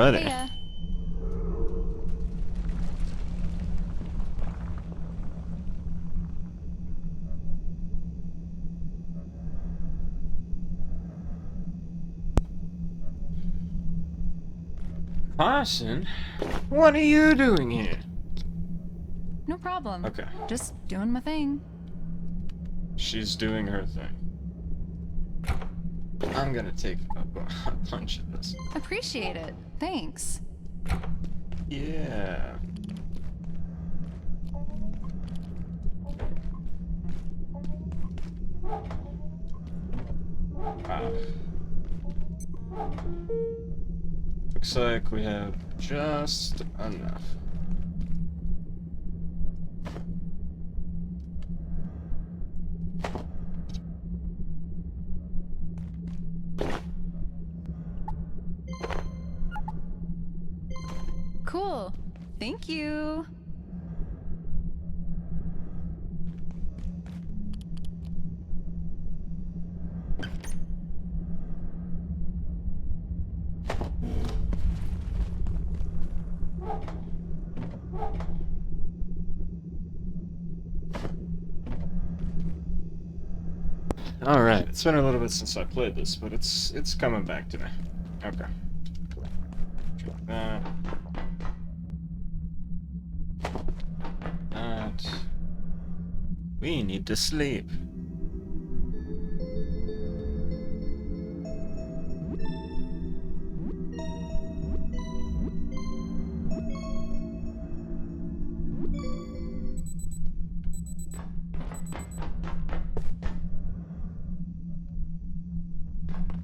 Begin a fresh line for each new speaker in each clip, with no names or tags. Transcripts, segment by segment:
Alrighty.
Hiya.
Carson, what are you doing here?
No problem.
Okay.
Just doing my thing.
She's doing her thing. I'm gonna take a bunch of this.
Appreciate it. Thanks.
Yeah. Wow. Looks like we have just enough.
Cool. Thank you.
Alright, it's been a little bit since I played this, but it's coming back to me. Okay. That. That. We need to sleep.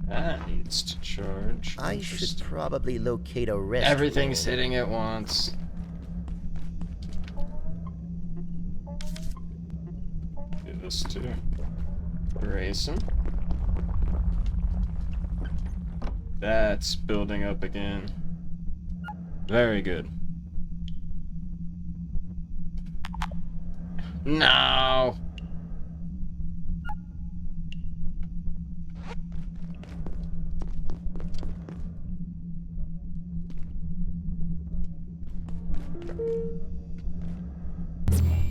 That needs to charge.
I should probably locate a rest.
Everything's hitting at once. Do this too. Grayson. That's building up again. Very good. No.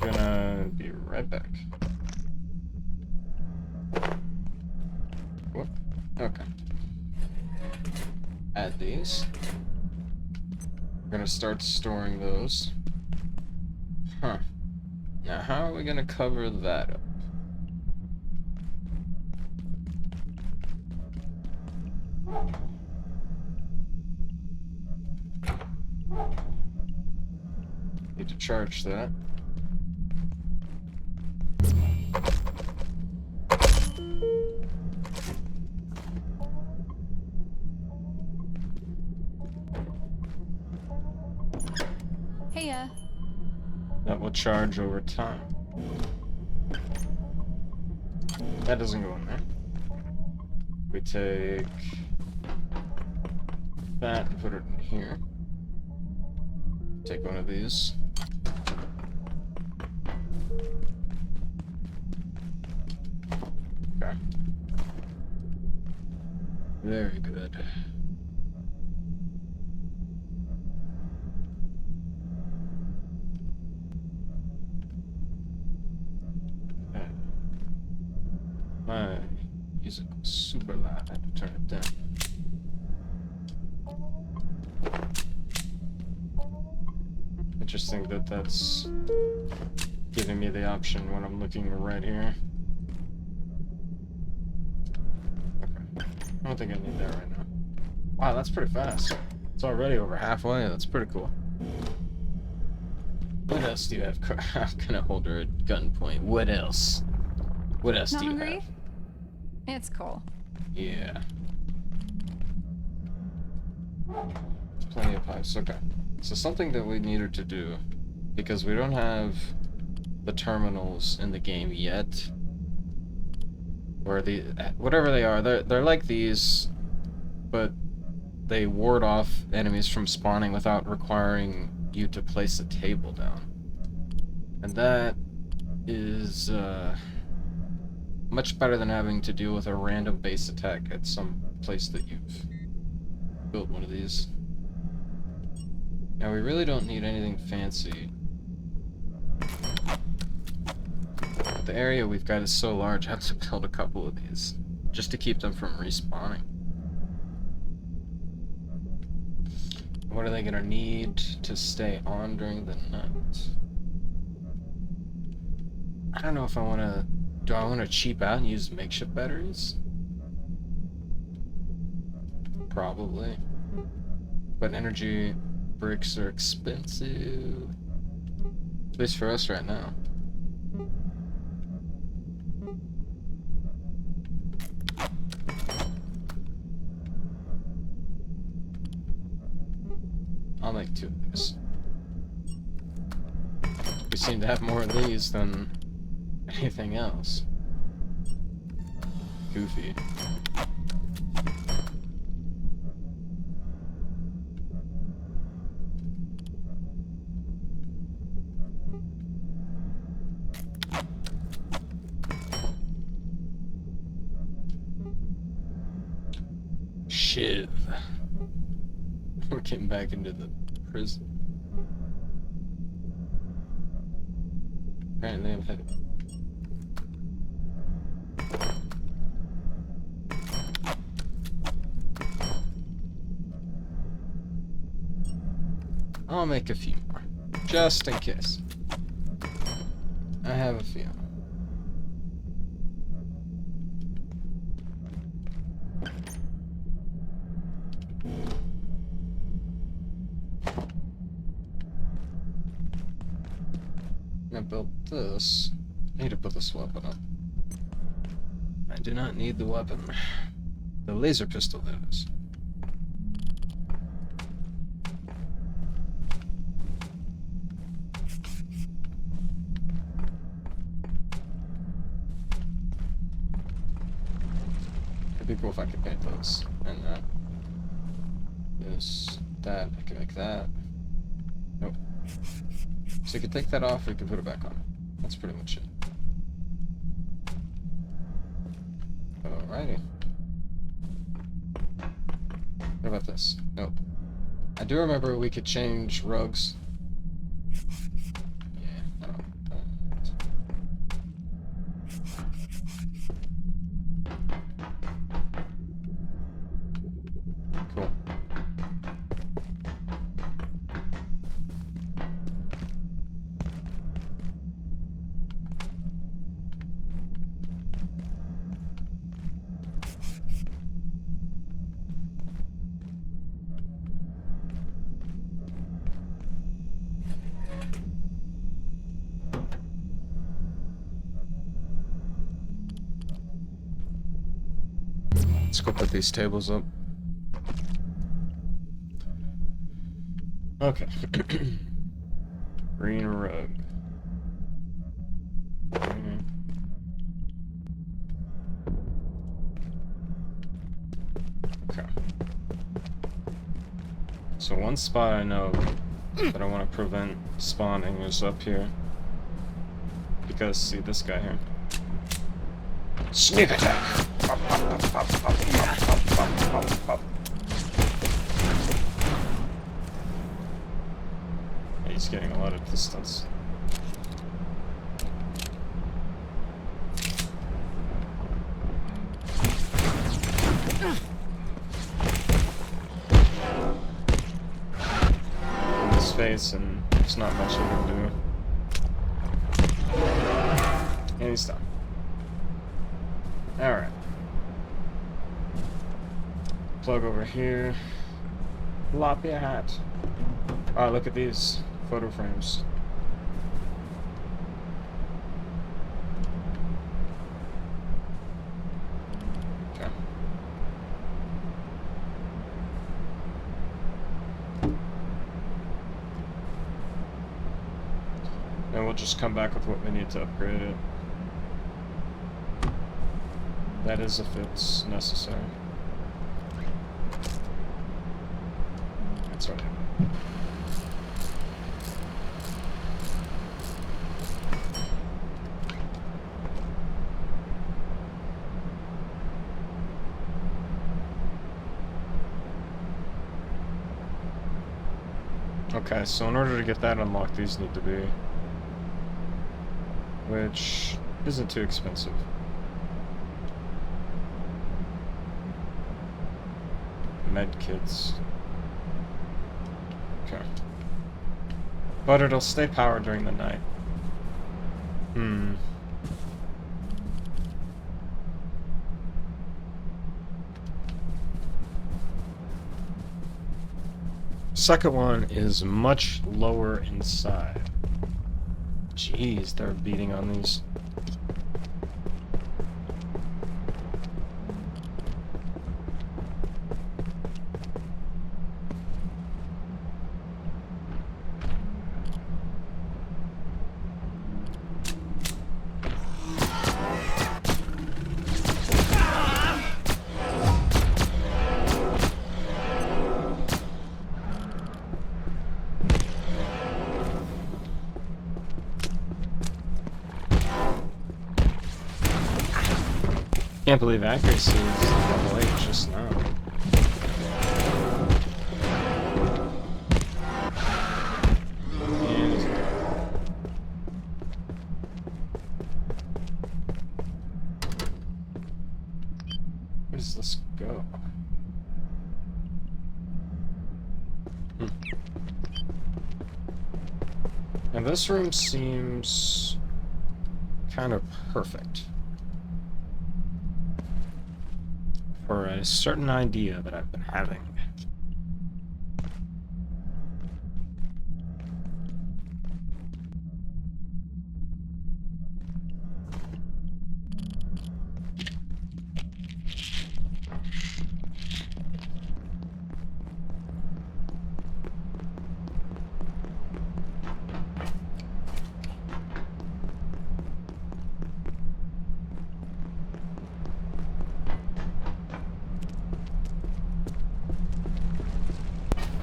Gonna be right back. Whoop. Okay. Add these. We're gonna start storing those. Huh. Now, how are we gonna cover that up? Need to charge that.
Hiya.
That will charge over time. That doesn't go in there. We take that and put it in here. Take one of these. Okay. Very good. Okay. My music was super loud. I had to turn it down. Interesting that that's giving me the option when I'm looking right here. Okay. I don't think I need that right now. Wow, that's pretty fast. It's already over halfway. That's pretty cool. What else do you have? I'm gonna hold her at gunpoint. What else? What else
Not
do you
hungry?
have?
It's cool.
Yeah. Plenty of pipes. Okay. So something that we needed to do, because we don't have the terminals in the game yet, or the whatever they are, they're like these, but they ward off enemies from spawning without requiring you to place a table down, and that is much better than having to deal with a random base attack at some place that you've built one of these. Now we really don't need anything fancy. But the area we've got is so large, I have to build a couple of these just to keep them from respawning. What are they gonna need to stay on during the night? I don't know if I wanna... Do I wanna cheap out and use makeshift batteries? Probably. But energy bricks are expensive. At least for us right now. I'll make 2 of these. We seem to have more of these than anything else. Goofy. Shiv. We're getting back into the prison. Apparently I'm heavy. I'll make a few more, just in case. I have a few. I built this. I need to put this weapon up. I do not need the weapon. The laser pistol, that is. It'd be cool if I could paint those. And that. This. That. I can make that. Nope. So you can take that off, or you can put it back on. That's pretty much it. Alrighty. What about this? Nope. I do remember we could change rugs. Yeah, I don't know. Cool. Let's go put these tables up. Okay. Green rug. Okay. So one spot I know that I want to prevent spawning is up here. Because, see this guy here. Sneak attack! He's getting a lot of distance. In his face, and there's not much he can do. And he's done. Alright. Plug over here. Flop your hat. Oh, look at these photo frames. Okay. And we'll just come back with what we need to upgrade it. That is if it's necessary. That's right. Okay, so in order to get that unlocked, these need to be... Which isn't too expensive. Med kits. Okay. But it'll stay powered during the night. Hmm. Second one is much lower inside. Jeez, they're beating on these. Can't believe accuracy is level 8 just now. And where does this go? And this room seems kind of perfect for a certain idea that I've been having.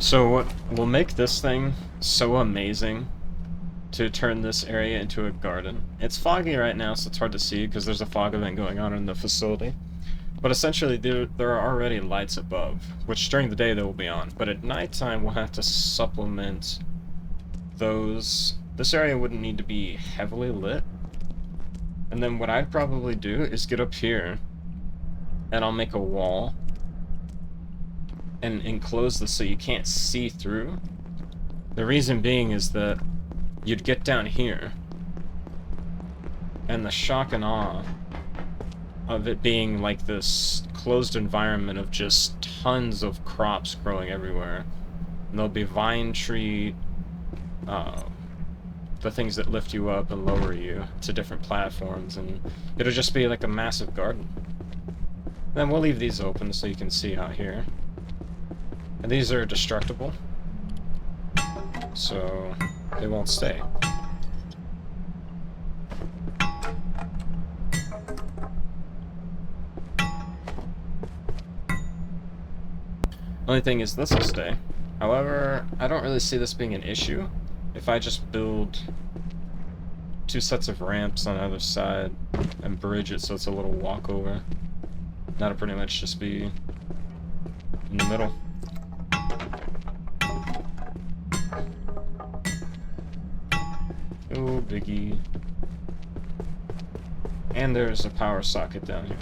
So what will make this thing so amazing to turn this area into a garden? It's foggy right now, so it's hard to see because there's a fog event going on in the facility. But essentially, there are already lights above, which during the day they will be on. But at nighttime, we'll have to supplement those. This area wouldn't need to be heavily lit. And then what I'd probably do is get up here, and I'll make a wall and enclose this so you can't see through. The reason being is that you'd get down here, and the shock and awe of it being like this closed environment of just tons of crops growing everywhere. And there'll be vine tree, the things that lift you up and lower you to different platforms, and it'll just be like a massive garden. Then we'll leave these open so you can see out here. And these are destructible, so they won't stay. Only thing is this will stay. However, I don't really see this being an issue if I just build 2 sets of ramps on either side and bridge it so it's a little walkover. That'll pretty much just be in the middle. Oh, biggie. And there's a power socket down here,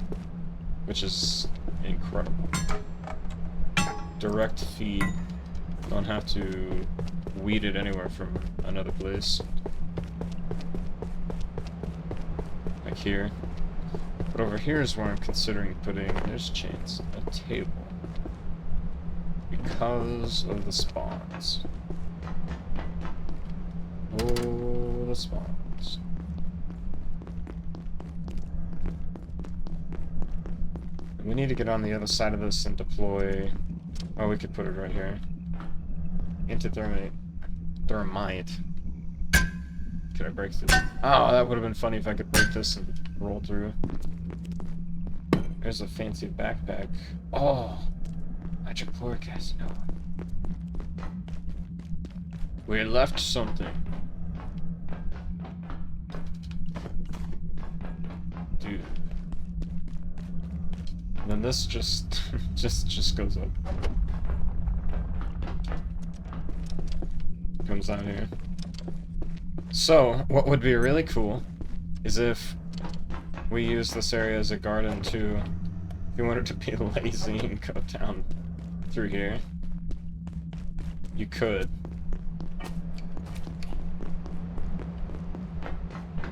which is incredible. Direct feed. Don't have to weed it anywhere from another place. Like here. But over here is where I'm considering putting, there's a chance, a table. Because of the spawns. Oh, the spawns. We need to get on the other side of this and deploy... Oh, we could put it right here. Anti-thermite. Thermite. Could I break through? Oh, that would have been funny if I could break this and roll through. There's a fancy backpack. Oh! Hydrochloric acid. No. We left something. Dude. And then this just just goes up. comes out here. So, what would be really cool is if we use this area as a garden too. If you wanted to be lazy and go down through here, you could.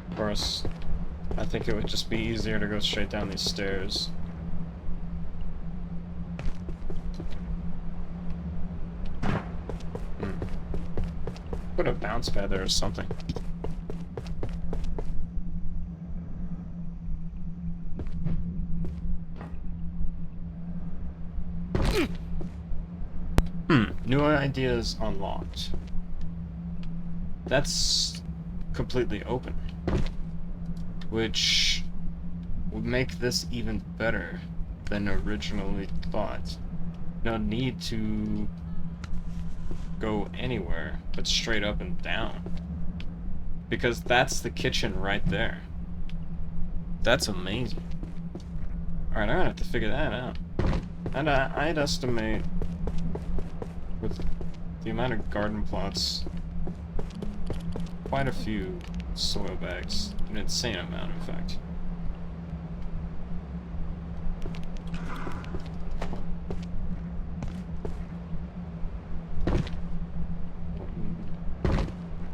Of course, I think it would just be easier to go straight down these stairs. Put a bounce pad there or something. New ideas unlocked. That's completely open, which would make this even better than originally thought. No need to go anywhere but straight up and down, because that's the kitchen right there. That's amazing. Alright, I'm gonna have to figure that out. And I'd estimate, with the amount of garden plots, quite a few soil bags. An insane amount, in fact.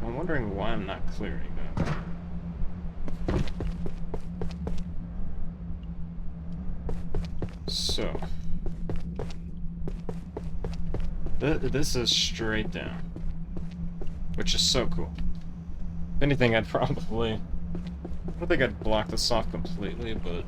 I'm wondering why I'm not clearing that. So, this is straight down, which is so cool. If anything, I'd probably... I don't think I'd block this off completely, but...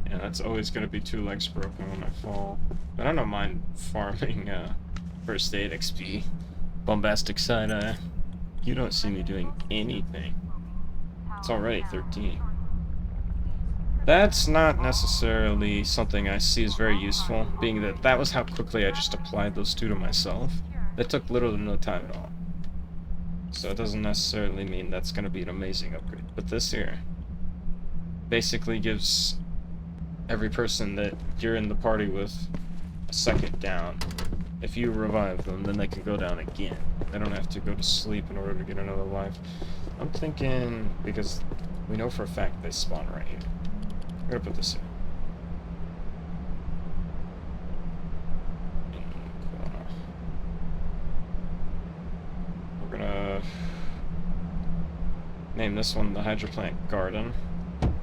yeah, that's always going to be 2 legs broken when I fall. But I don't mind farming first aid XP. Bombastic side-eye. You don't see me doing anything. It's already 13. That's not necessarily something I see as very useful, being that that was how quickly I just applied those 2 to myself. That took little to no time at all. So it doesn't necessarily mean that's going to be an amazing upgrade. But this here basically gives every person that you're in the party with a second down. If you revive them, then they can go down again. They don't have to go to sleep in order to get another life. I'm thinking, because we know for a fact they spawn right here. I'm gonna put this in. We're gonna name this one the Hydroplant Garden,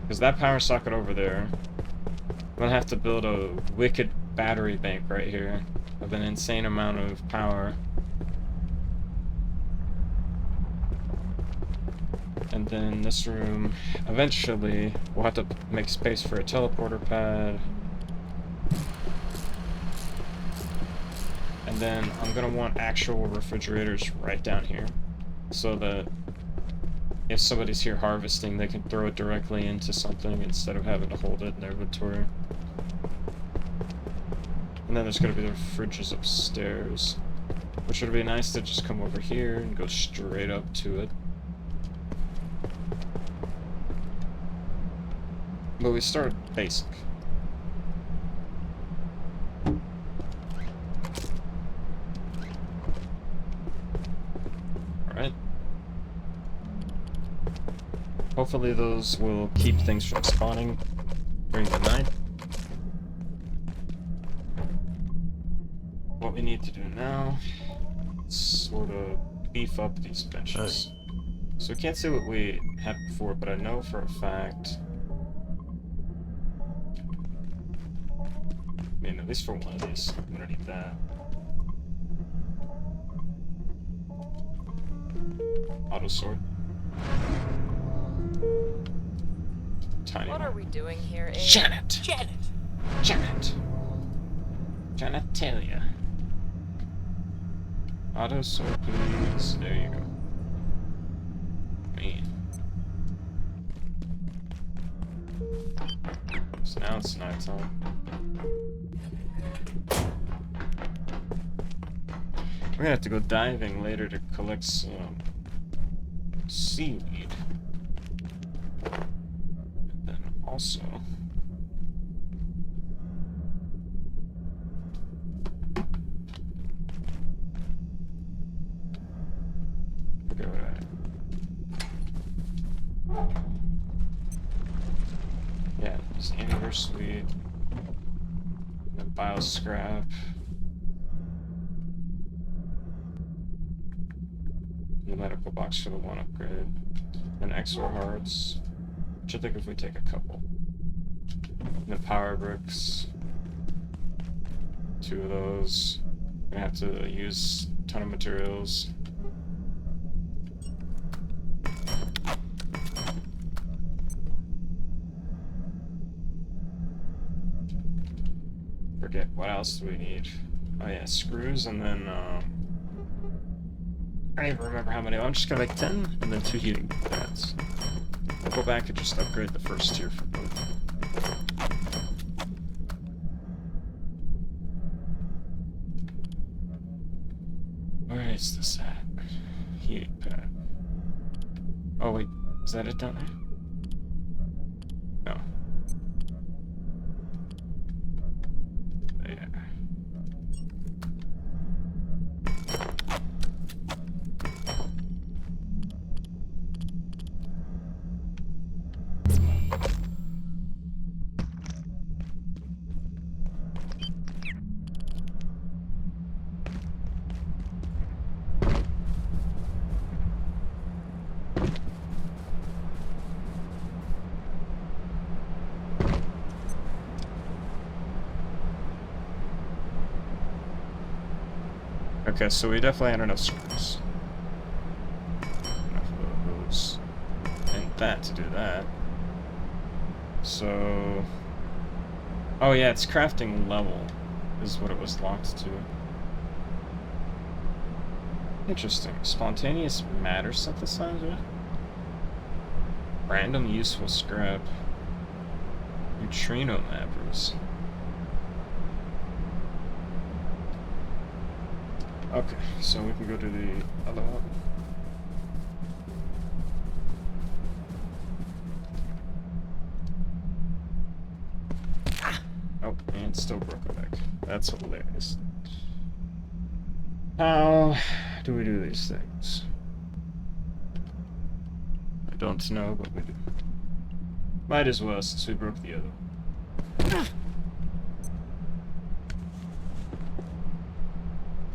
because that power socket over there, I'm gonna have to build a wicked battery bank right here of an insane amount of power. And then this room, eventually, we'll have to make space for a teleporter pad. And then I'm gonna want actual refrigerators right down here, so that if somebody's here harvesting, they can throw it directly into something instead of having to hold it in their inventory. And then there's gonna be the fridges upstairs, which would be nice to just come over here and go straight up to it. But we start basic. Alright. Hopefully those will keep things from spawning during the night. What we need to do now is sort of beef up these benches. So we can't see what we had before, but I know for a fact... I mean, at least for one of these, I'm gonna need that. Auto sword. Tiny
What
one.
are we doing here, Abe?
Janet! Janet! Janetalia. Auto sword, please. There you go. Man. So now it's nighttime. We're gonna have to go diving later to collect some seaweed. And then also bio scrap. The medical box for the one upgrade. And extra hearts. Which I think if we take a couple. And the power bricks. 2 of those. We're gonna have to use a ton of materials. Forget, what else do we need? Oh yeah, screws and then, I don't even remember how many. I'm just gonna make 10 and then 2 heating pads. I'll go back and just upgrade the first tier for both. Where is this at? Heating pad. Oh wait, is that it down there? No. There. Okay, so we definitely had enough screws. Enough of those. And that to do that. So... Oh yeah, it's crafting level is what it was locked to. Interesting. Spontaneous matter synthesizer? Random useful scrap. Neutrino mappers. Okay, so we can go to the other one. Oh, and still broke a leg. That's hilarious. How do we do these things? I don't know, but we do. Might as well, since we broke the other one.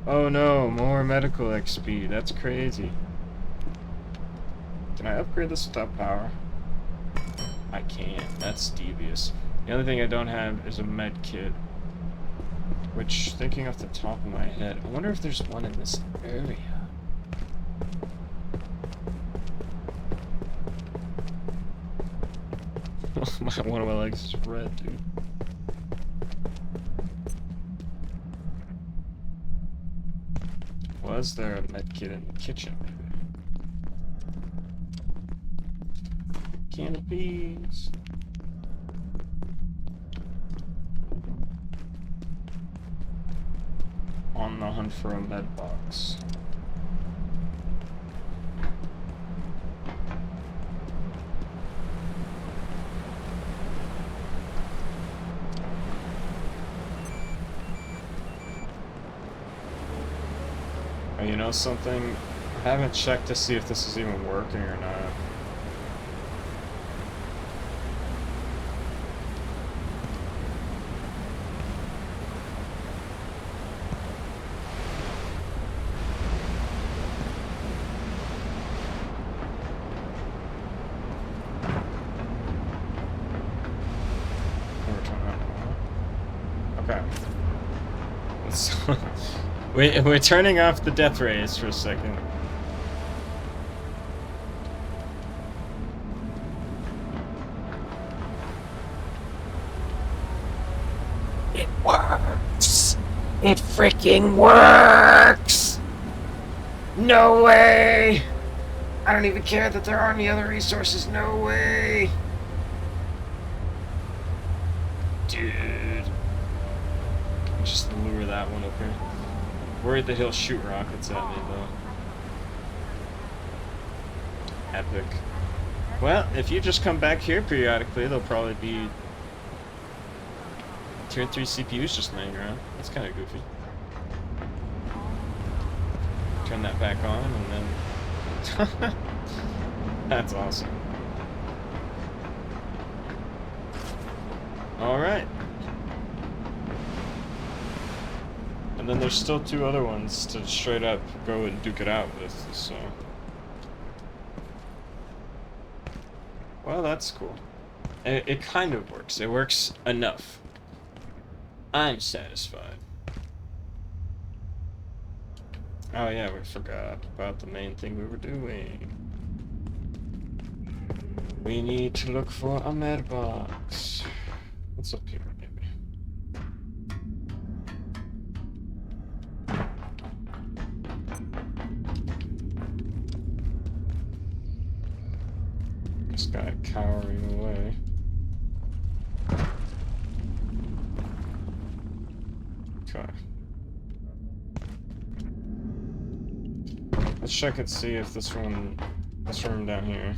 Oh no, more medical XP. That's crazy. Can I upgrade this without power? I can. That's devious. The only thing I don't have is a med kit. Which, thinking off the top of my head, I wonder if there's one in this area. One of my legs is red, dude. Was there a med kit in the kitchen, maybe? Can of beans. On the hunt for a med box. Oh, you know something? I haven't checked to see if this is even working or not. Okay. We're turning off the death rays for a second.
It works! It freaking works! No way! I don't even care that there aren't any other resources. No way!
Dude. Just lure that one up here. Worried that he'll shoot rockets at me, though. Epic. Well, if you just come back here periodically, there'll probably be tier 3 CPUs just laying around. That's kind of goofy. Turn that back on, and then... That's awesome. Alright. And then there's still 2 other ones to straight up go and duke it out with, so. Well, that's cool. It kind of works. It works enough. I'm satisfied. Oh yeah, we forgot about the main thing we were doing. We need to look for a med box. What's up here, maybe? This guy cowering away. Okay. Let's check and see if this room down here.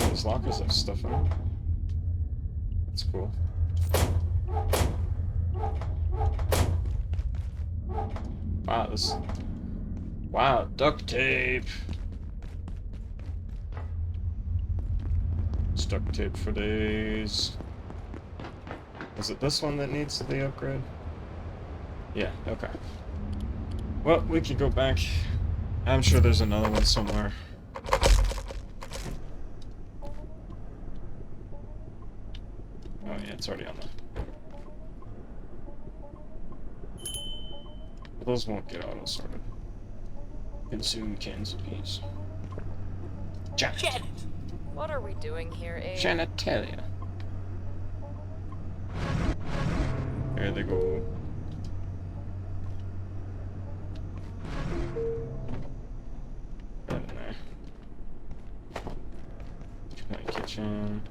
These lockers have stuff in them. That's cool. Wow, wow, duct tape. It's duct tape for days. Is it this one that needs the upgrade? Yeah, okay. Well, we could go back. I'm sure there's another one somewhere. Oh yeah, it's already on the... Those won't get auto-sorted. Consume cans of peas.
Janet! What are we doing here, Abe?
Genitalia. There they go. Right in there. Kitchen.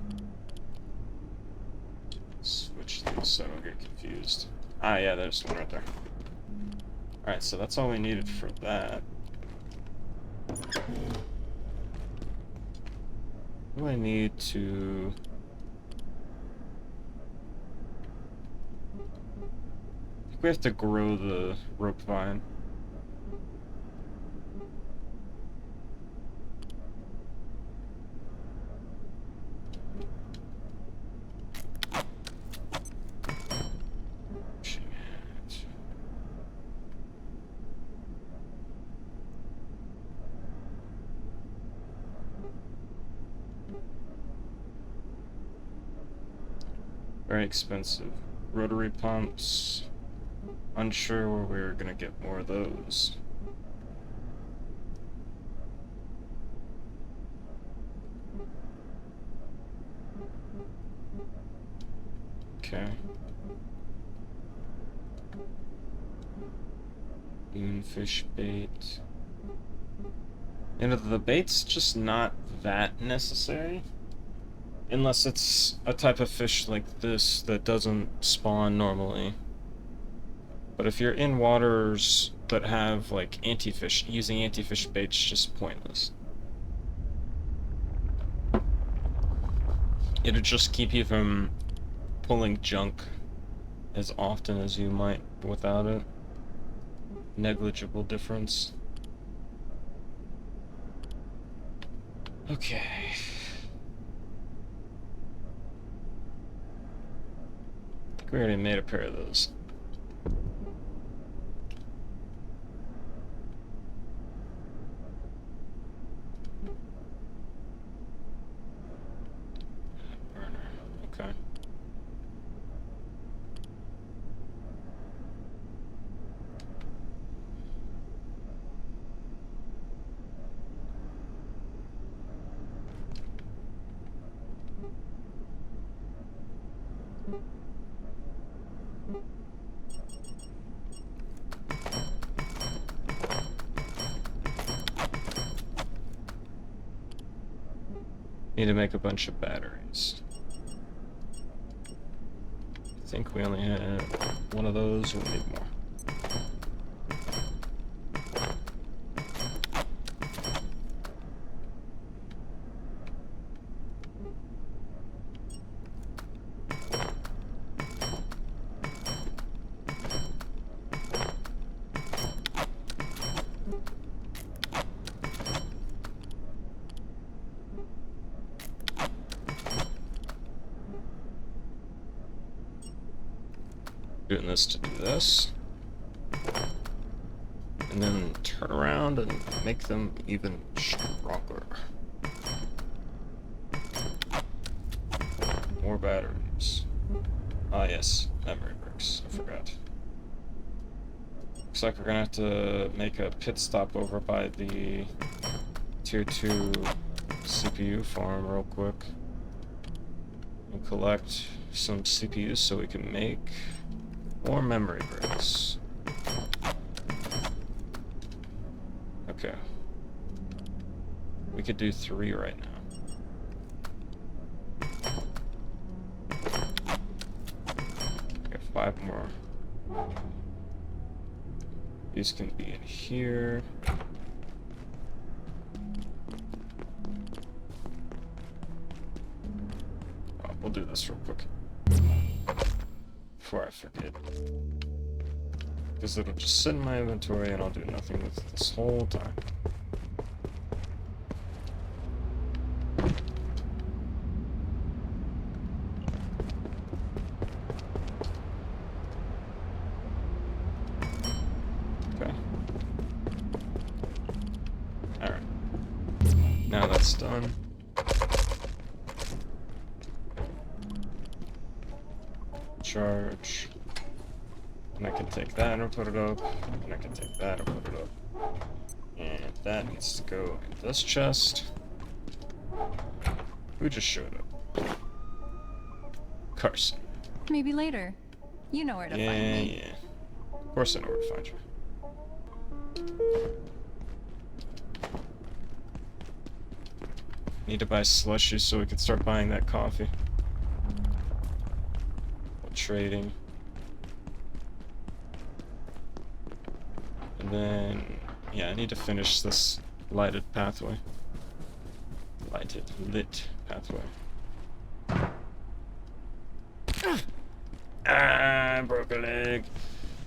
Switch these so I don't get confused. Ah, yeah, there's one right there. Alright, so that's all we needed for that. What do I need to... I think we have to grow the rope vine. Very expensive. Rotary pumps. Unsure where we're gonna get more of those. Okay. Moonfish bait. You know, the bait's just not that necessary. Unless it's a type of fish like this that doesn't spawn normally. But if you're in waters that have, like, anti-fish, using anti-fish bait's just pointless. It'll just keep you from pulling junk as often as you might without it. Negligible difference. Okay. We already made a pair of those. Burner. Okay. Need to make a bunch of batteries. I think we only had one of those, or we need more. Doing this to do this. And then turn around and make them even stronger. More batteries. Ah, yes, memory bricks. I forgot. Looks like we're gonna have to make a pit stop over by the tier 2 CPU farm real quick. And collect some CPUs so we can make more memory bricks. Okay. We could do 3 right now. Okay, 5 more. These can be in here. Oh, we'll do this real quick. Before I forget. Because it'll just sit in my inventory and I'll do nothing with it this whole time. Okay. Alright. Now that's done. Charge. And I can take that and put it up. And I can take that and put it up. And that needs to go in this chest. Who just showed up? Carson.
Maybe later. You know where to find me.
Yeah. Of course I know where to find you. Need to buy slushies so we can start buying that coffee. Trading. And then, yeah, I need to finish this lighted pathway. Lit pathway. Ah, I broke a leg.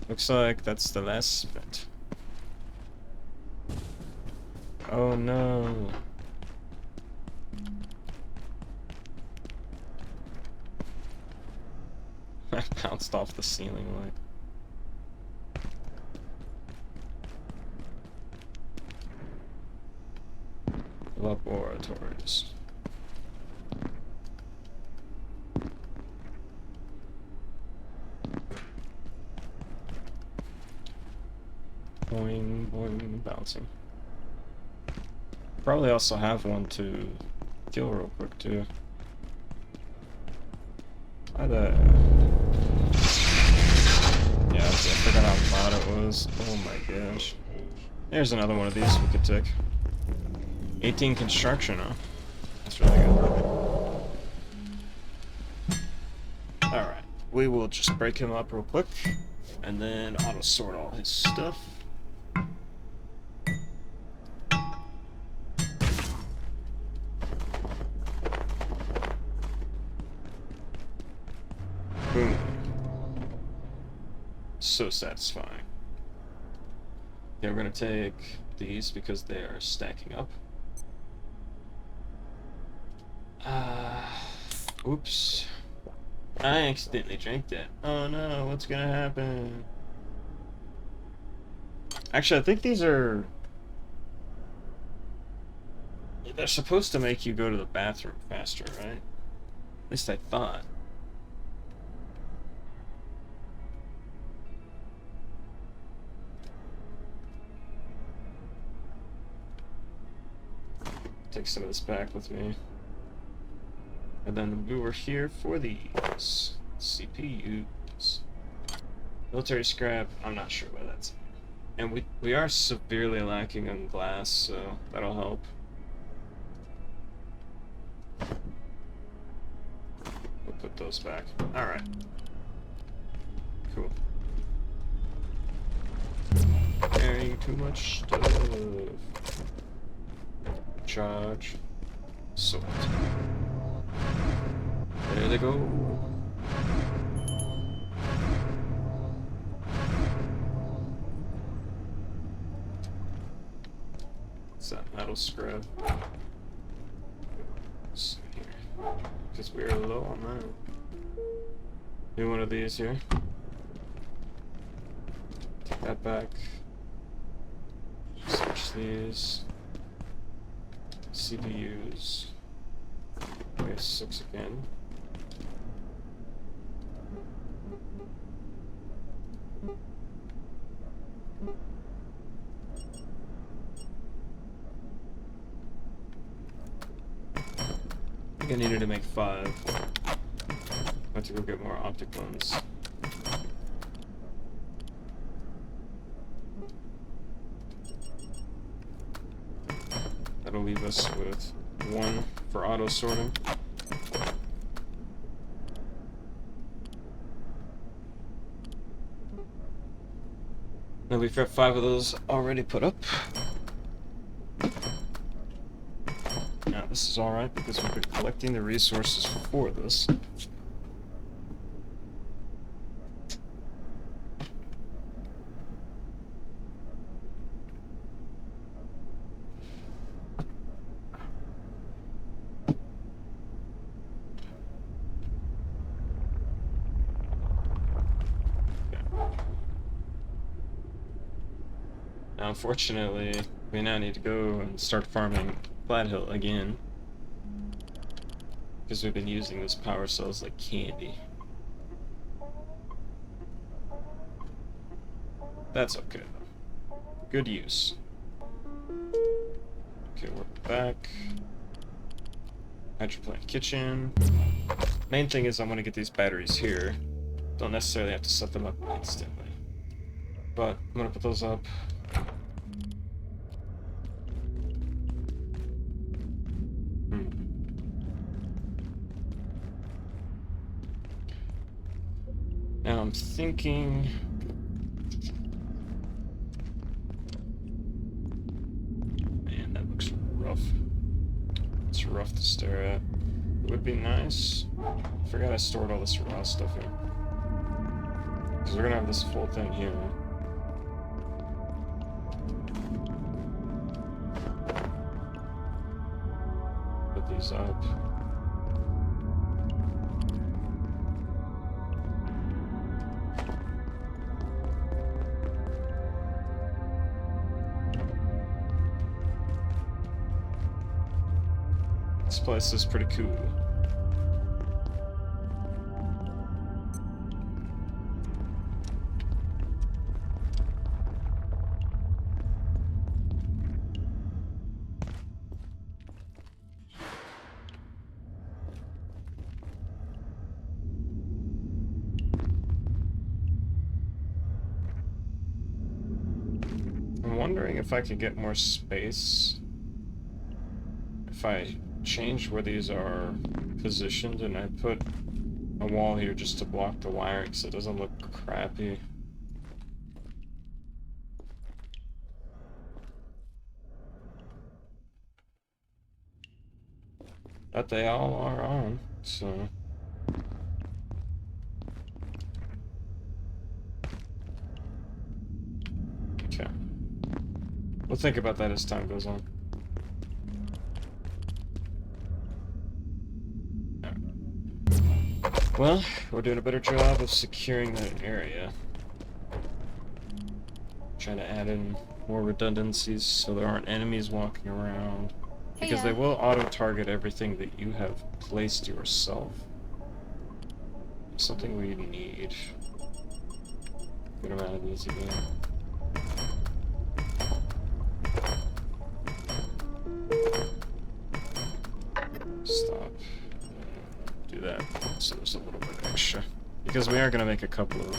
Looks like that's the last sprint. Oh no. I bounced off the ceiling light. Laboratories. Boing, boing, bouncing. Probably also have one to kill real quick too. Hi there. Yeah, I forgot how loud it was. Oh my gosh. There's another one of these we could take. 18 construction, huh? That's really good. Alright, we will just break him up real quick, and then auto sort all his stuff. Boom. So satisfying. Okay, we're gonna take these because they are stacking up. Oops. I accidentally drank that. Oh no, what's gonna happen? Actually, I think these are... They're supposed to make you go to the bathroom faster, right? At least I thought. Take some of this back with me. And then we were here for these CPUs. Military scrap, I'm not sure why that's. And we are severely lacking on glass, so that'll help. We'll put those back. Alright. Cool. Carrying too much stuff. Charge. Sort. There they go. What's that metal scrap? Let's see here. Because we're low on that. Do one of these here. Take that back. Switch these. CPUs. We have 6 again. I think I needed to make 5. I have to go get more optic lens. That'll leave us with 1 for auto sorting. Now we've got 5 of those already put up. Now this is alright because we've been collecting the resources for this. Now, unfortunately, we now need to go and start farming Flat Hill again. Because we've been using those power cells like candy. That's okay, though. Good use. Okay, we're back. Hydroplant kitchen. Main thing is I want to get these batteries here. Don't necessarily have to set them up instantly. But I'm going to put those up. Now I'm thinking... Man, that looks rough. It's rough to stare at. It would be nice. I forgot I stored all this raw stuff here. Because we're gonna have this full thing here. Put these up. This place is pretty cool. I'm wondering if I could get more space if I change where these are positioned and I put a wall here just to block the wiring so it doesn't look crappy. But they all are on, so... Okay. We'll think about that as time goes on. Well, we're doing a better job of securing that area. Trying to add in more redundancies so there aren't enemies walking around. Because they will auto-target everything that you have placed yourself. Something we need. Good amount of these again. Stop. Do that so there's a little bit extra. Because we are going to make a couple of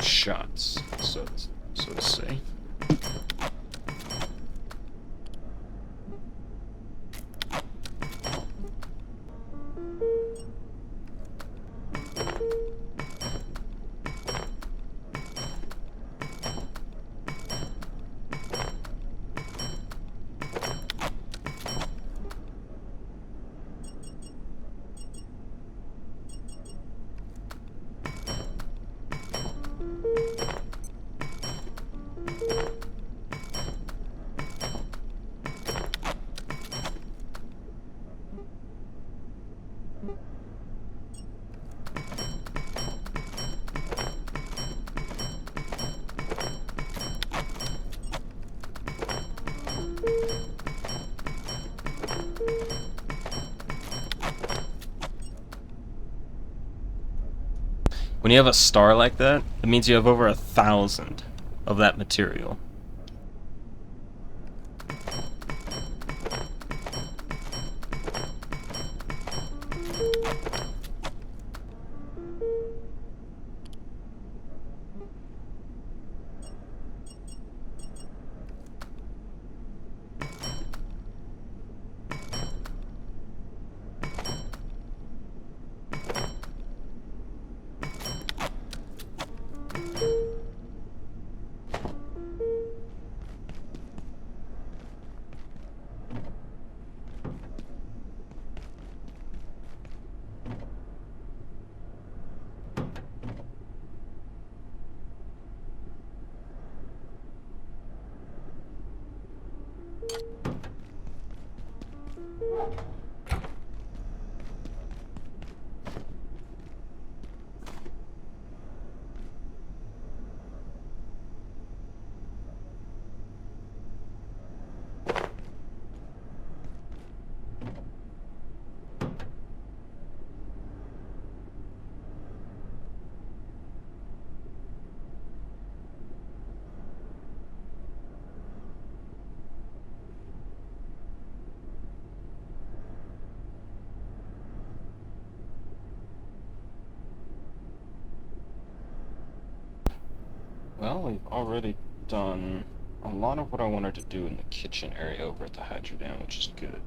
shots, so to say. When you have a star like that, it means you have over 1,000 of that material. Well, we've already done a lot of what I wanted to do in the kitchen area over at the Hydro Dam, which is good.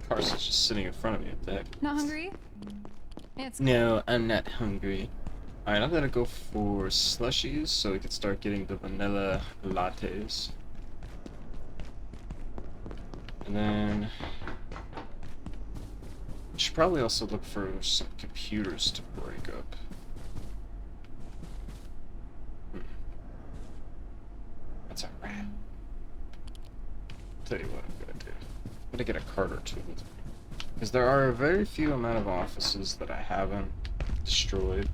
Carson's just sitting in front of me. What the heck?
Not hungry? It's
No, I'm not hungry. Alright, I'm gonna go for slushies so we can start getting the vanilla lattes. And then we should probably also look for some computers to break up. That's a rat. Tell you what I'm gonna do. I'm gonna get a cart or two with me. Because there are a very few amount of offices that I haven't destroyed.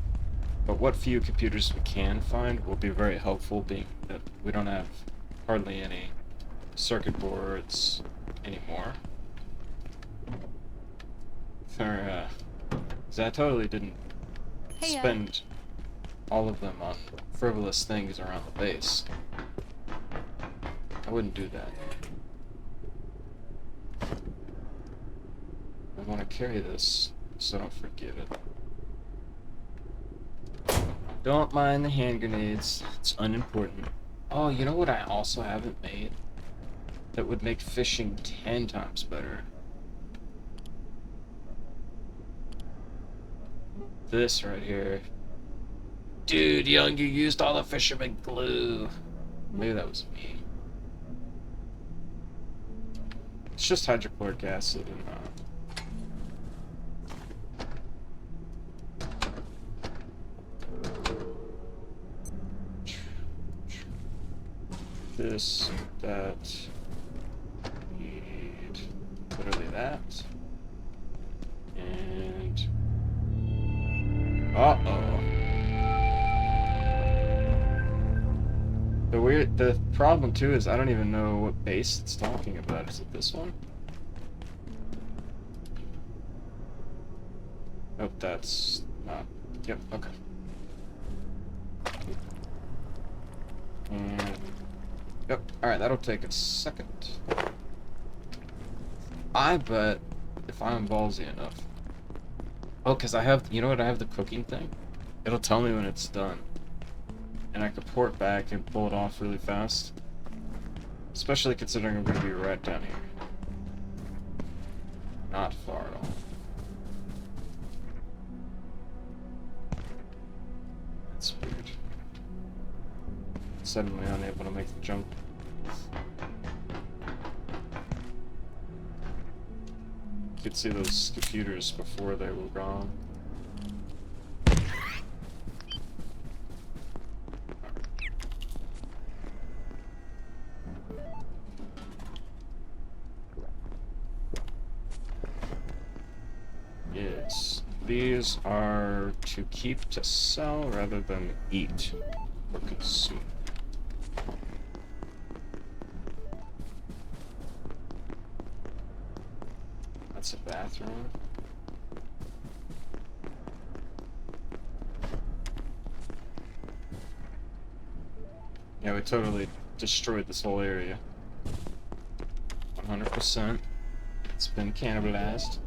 But what few computers we can find will be very helpful, being that we don't have hardly any circuit boards anymore. Or, 'cause I totally didn't
Hey,
spend all of them on frivolous things around the base. I wouldn't do that. I want to carry this so I don't forget it. Don't mind the hand grenades, it's unimportant. Oh, you know what I also haven't made? That would make fishing 10 times better. This right here. Dude, Young, you used all the fisherman glue. Maybe that was me. It's just hydrochloric acid and this, that, need literally that, and uh-oh. The problem too is I don't even know what base it's talking about. Is it this one? Oh, that's not, yep, okay. And yep, alright, that'll take a second. I bet if I'm ballsy enough. Oh, because I have, you know what, I have the cooking thing? It'll tell me when it's done. And I can port back and pull it off really fast. Especially considering I'm going to be right down here. Not far at all. That's weird. Suddenly unable to make the jump. You could see those computers before they were gone. These are to keep to sell rather than eat or consume. That's a bathroom. Yeah, we totally destroyed this whole area. 100%. It's been cannibalized.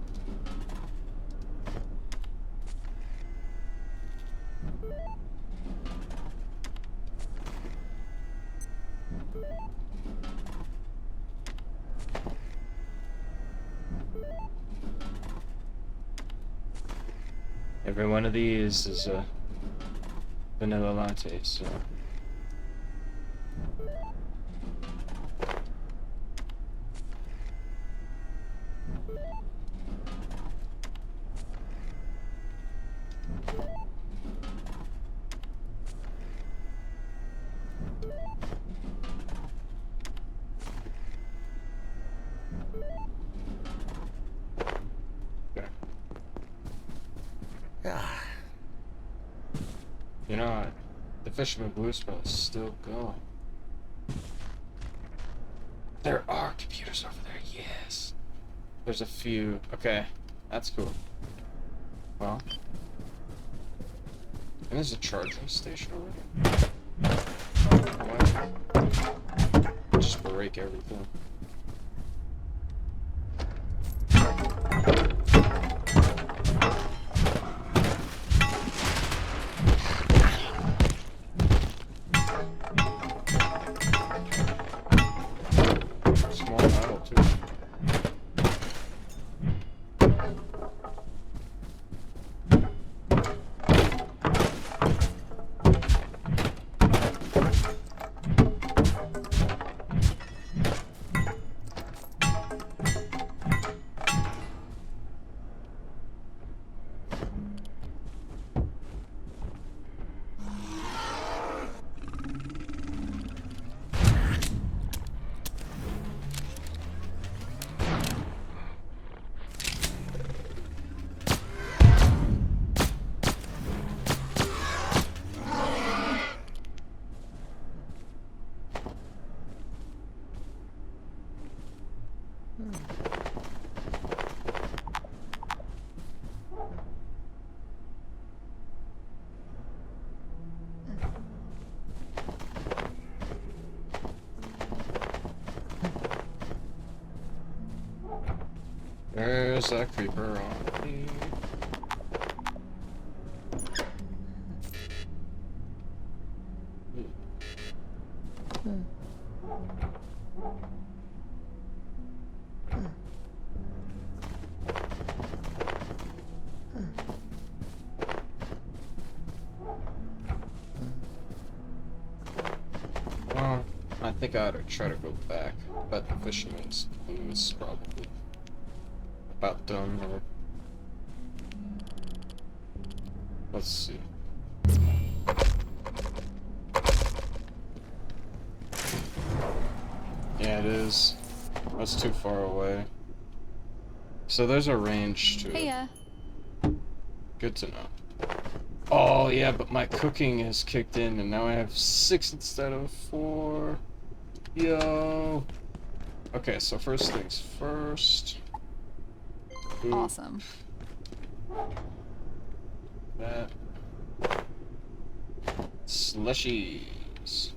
Every one of these is a vanilla latte, so. Okay.
Ah,
You know what? The Fisherman Blue Spell is still going. There are computers over there, yes. There's a few. Okay, that's cool. Well. And there's a charging station over there. Why? Just break everything. Small metal too. There's that creeper on me. Well, I think I ought to try to go back, but the fisherman's is probably about done. Or... Let's see. Yeah, it is. That's too far away. So there's a range to it.
Hey,
Good to know. Oh yeah, but my cooking has kicked in and now I have 6 instead of 4. Yo. Okay, so first things first. Food.
awesome.
That. Slushies.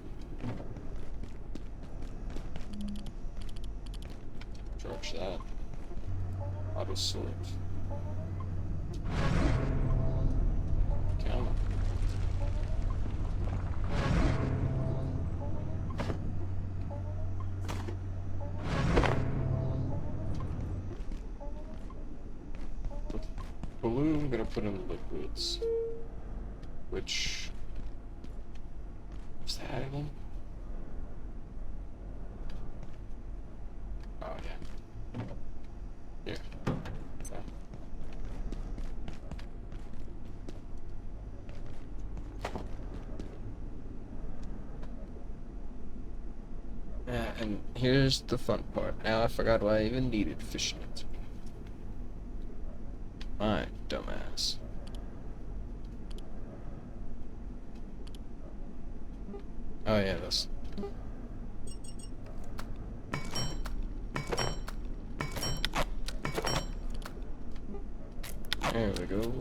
Charge that. Auto sort. Come on. Blue, I'm gonna put in liquids. Which... What's that again? Oh, yeah. Here. Okay. And here's the fun part. Now I forgot why I even needed fishing. Fine. dumbass. Oh yeah, that's... There we go.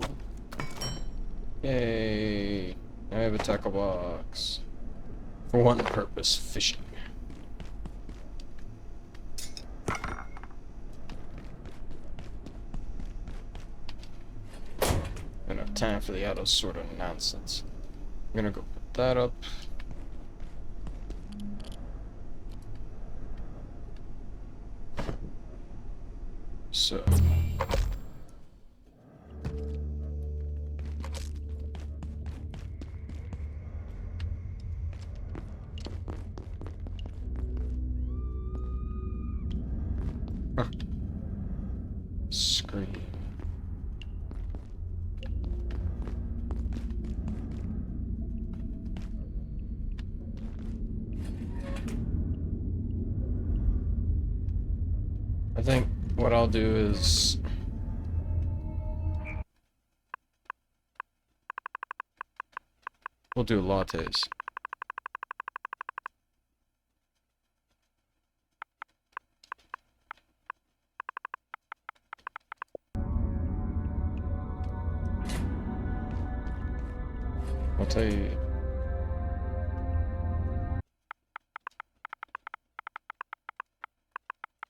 Yay! I have a tackle box. For one purpose, fishing. Don't have time for the auto sort of nonsense. I'm gonna go put that up. So. Screen. I think what I'll do is we'll do lattes. I'll tell you.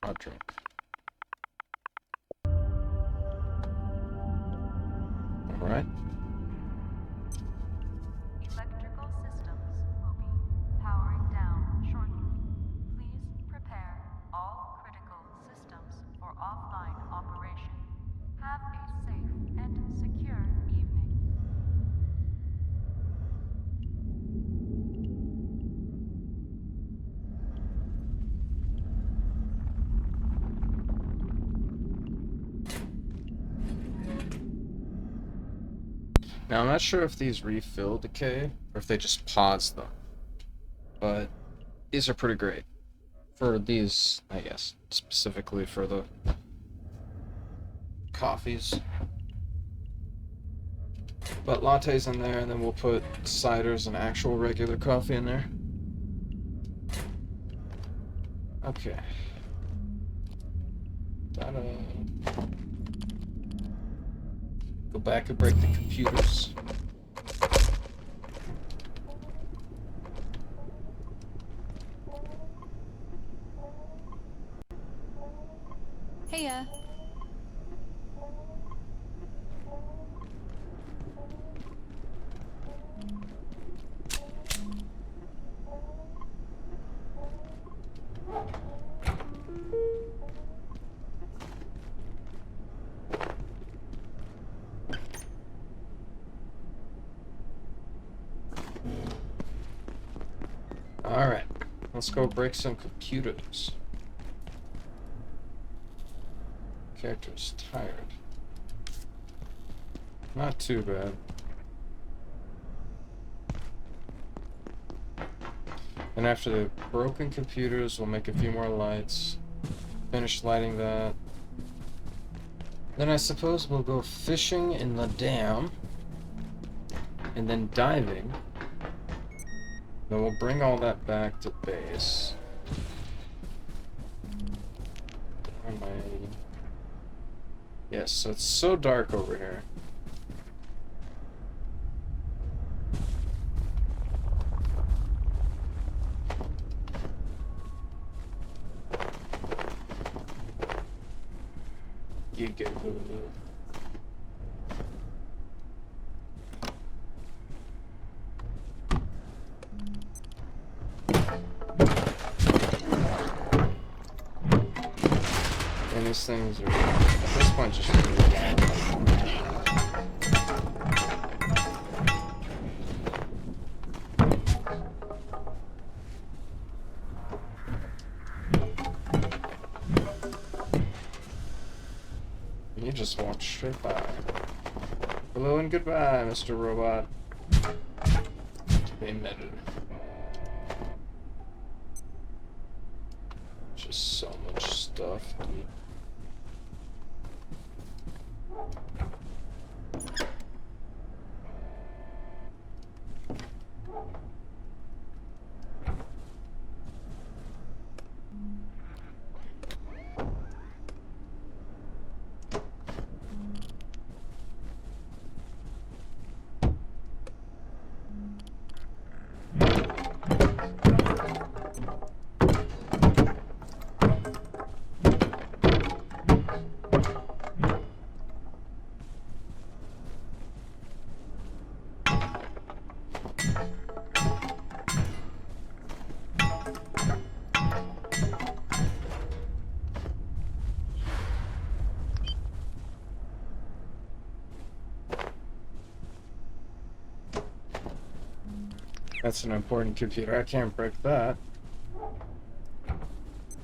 Hot drink. Alright.
Electrical systems will be powering down shortly. Please prepare all critical systems for offline operation. Have a safe and secure evening.
Now I'm not sure if these refill decay or if they just pause them, but these are pretty great for these, I guess, specifically for the coffees. But lattes in there, and then we'll put ciders and actual regular coffee in there. Okay. Ta-da. Go back and break the computers.
Heya.
Alright, let's go break some computers. Character's tired. Not too bad. And after the broken computers, we'll make a few more lights. Finish lighting that. Then I suppose we'll go fishing in the dam. And then diving. Then we'll bring all that back to base. Where am I? Yes, so it's so dark over here. You get and these things are, at this point, just really you just walked straight by. Hello and goodbye, Mr. Robot. Amen. Just so much stuff, dude. That's an important computer. I can't break that.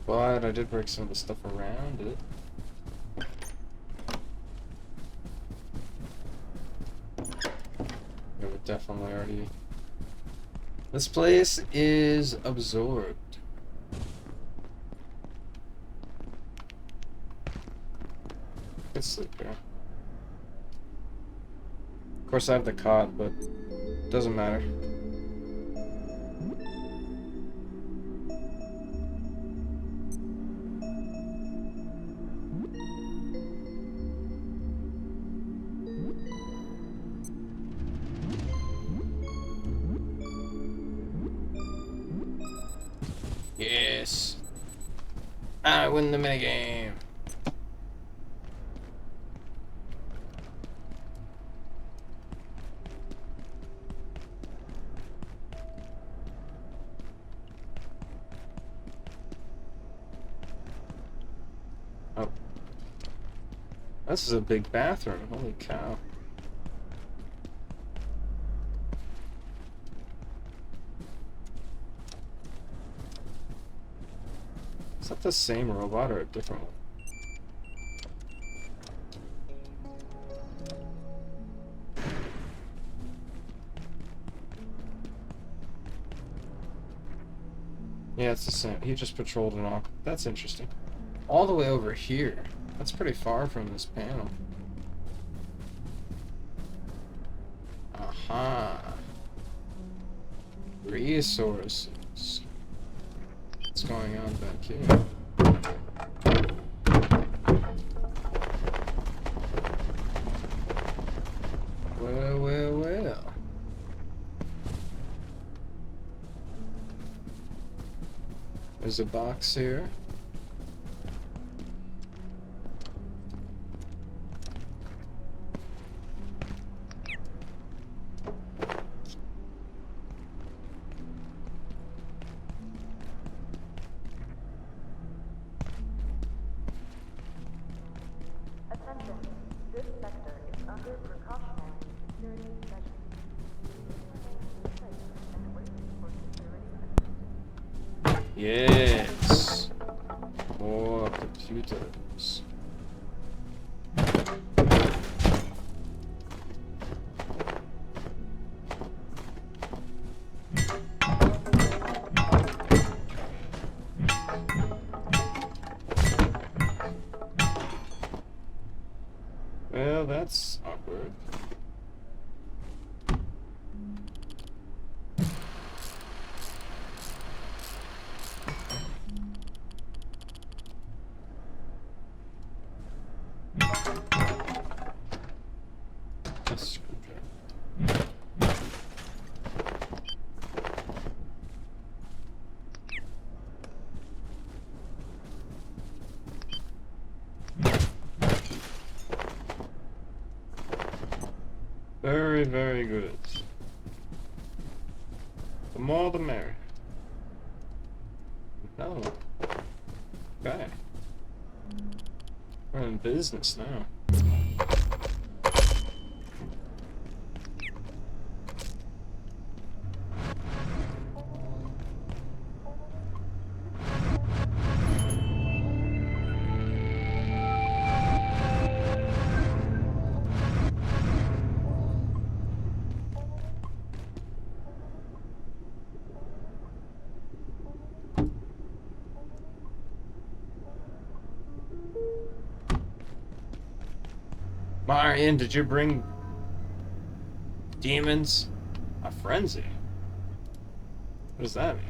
But I did break some of the stuff around it. It would definitely already... This place is absorbed. Could sleep here. Of course I have the cot, but it doesn't matter. Yes. I win the minigame. Oh. This is a big bathroom. Holy cow. Is that the same robot or a different one? Yeah, it's the same. He just patrolled an all. That's interesting. All the way over here. That's pretty far from this panel. Aha. Resources. What's going on back here? Well, well, well. There's a box here.
Attention. This sector is under precautionary security measures. And wait for security.
Yes. More computers. Well, that's awkward. A screwdriver. Very, very good. The more the merrier. No. Okay. We're in business now. Marion, did you bring demons? A frenzy? What does that mean?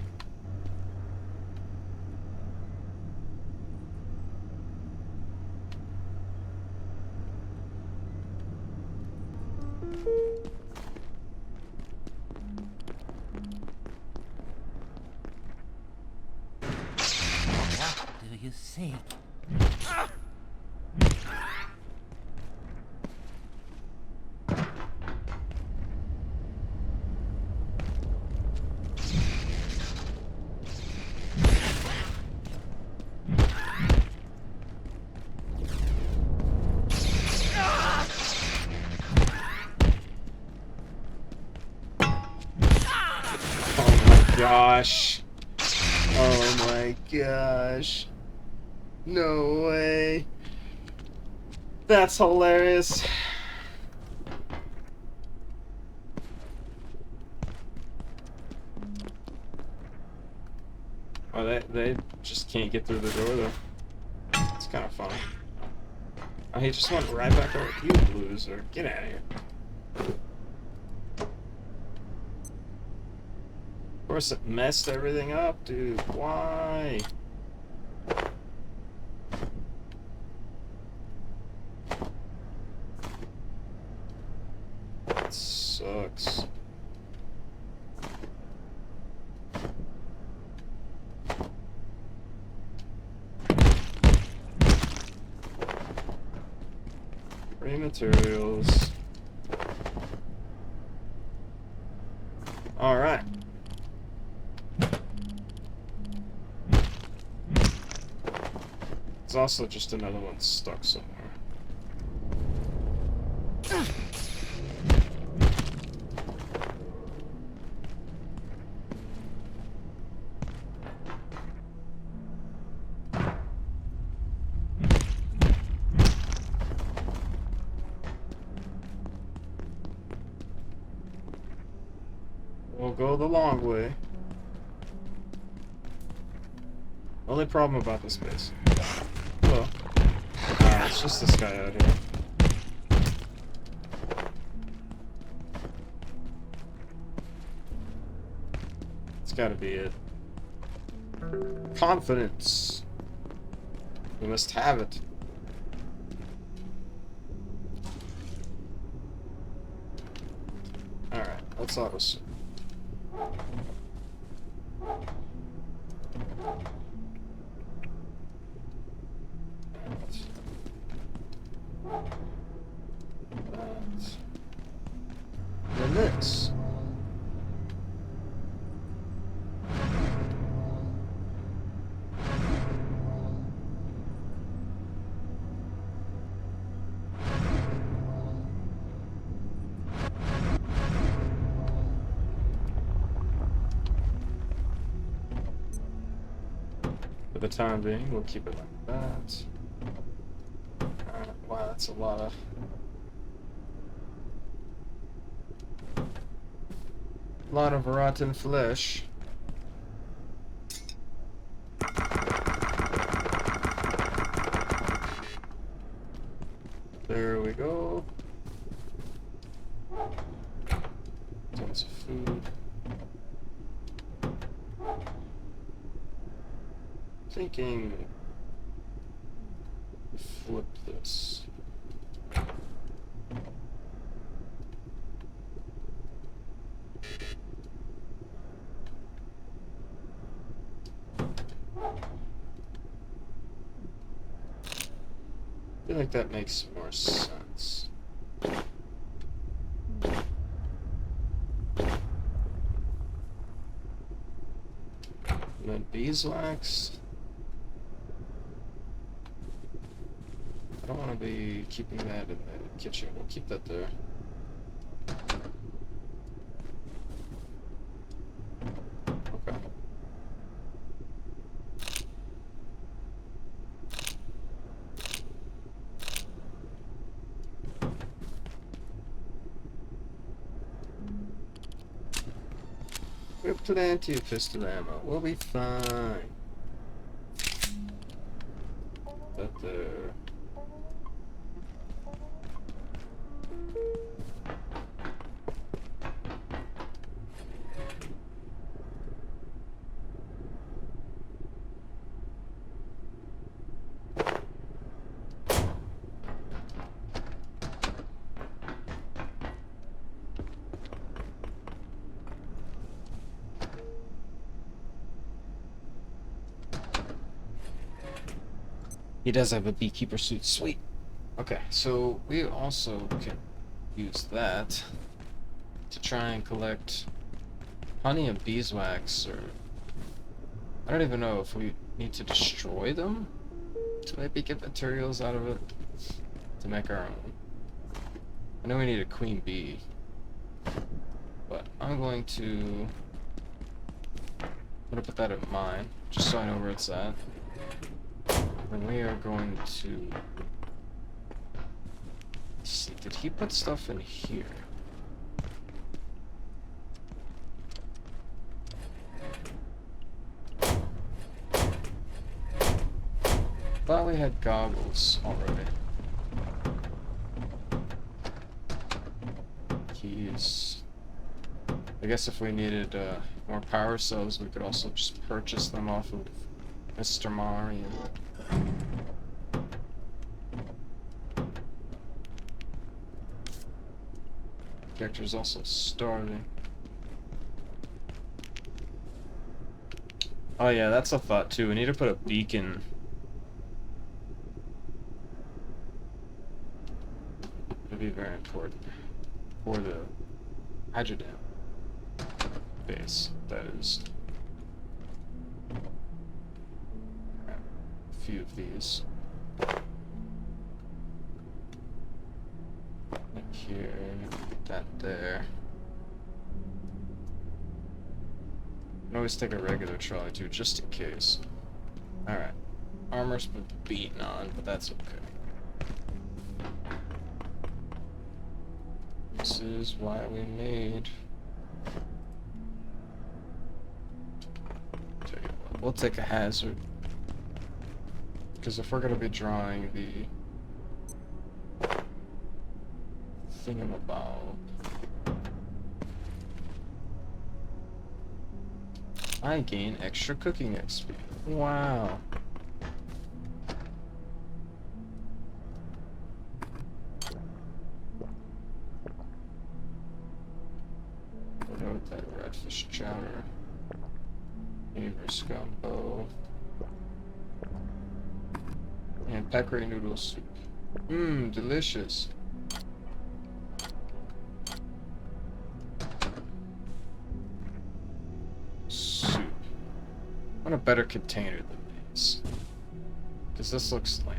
What do you seek?
gosh. Oh my gosh. No way. That's hilarious. Oh, they just can't get through the door though. It's kind of funny. Oh, he just went right back over. You loser. Get out of here. Of course it messed everything up, dude. Why? That sucks. Free materials. Alright. There's also just another one stuck somewhere. We'll go the long way. Only problem about this base. Hello. It's just this guy out here. It's gotta be it. Confidence. We must have it. Alright, let's auto. And this. For the time being, we'll keep it like that. Wow, that's a lot of rotten flesh. There we go. Tons of food. Thinking flip this. I feel like that makes more sense. And then beeswax. I don't want to be keeping that in the kitchen. We'll keep that there. Okay. We have plenty of pistol ammo. We'll be fine. That there. He does have a beekeeper suit. Sweet. Okay, so we also can use that to try and collect honey and beeswax, or I don't even know if we need to destroy them to maybe get materials out of it to make our own. I know we need a queen bee, but I'm going to gonna put that in mine, just so I know where it's at. And we are going to... Let's see, did he put stuff in here? Thought we had goggles already. Keys. I guess if we needed more power cells, we could also just purchase them off of Mr. Mario. Character's also starving. Oh yeah, that's a thought too. We need to put a beacon. It'd be very important for the hydrodam base, that is. Grab a few of these. Like here, that there. I can always take a regular trolley too, just in case. Alright. Armor's been beaten on, but that's okay. This is why we made... Tell you what, we'll take a hazard. Because if we're going to be drawing the... thingamabob... I gain extra cooking XP. Wow. With that redfish chowder, Universe gumbo, and peccary noodle soup. Mmm, delicious. Soup. I want a better container than these, because this looks lame.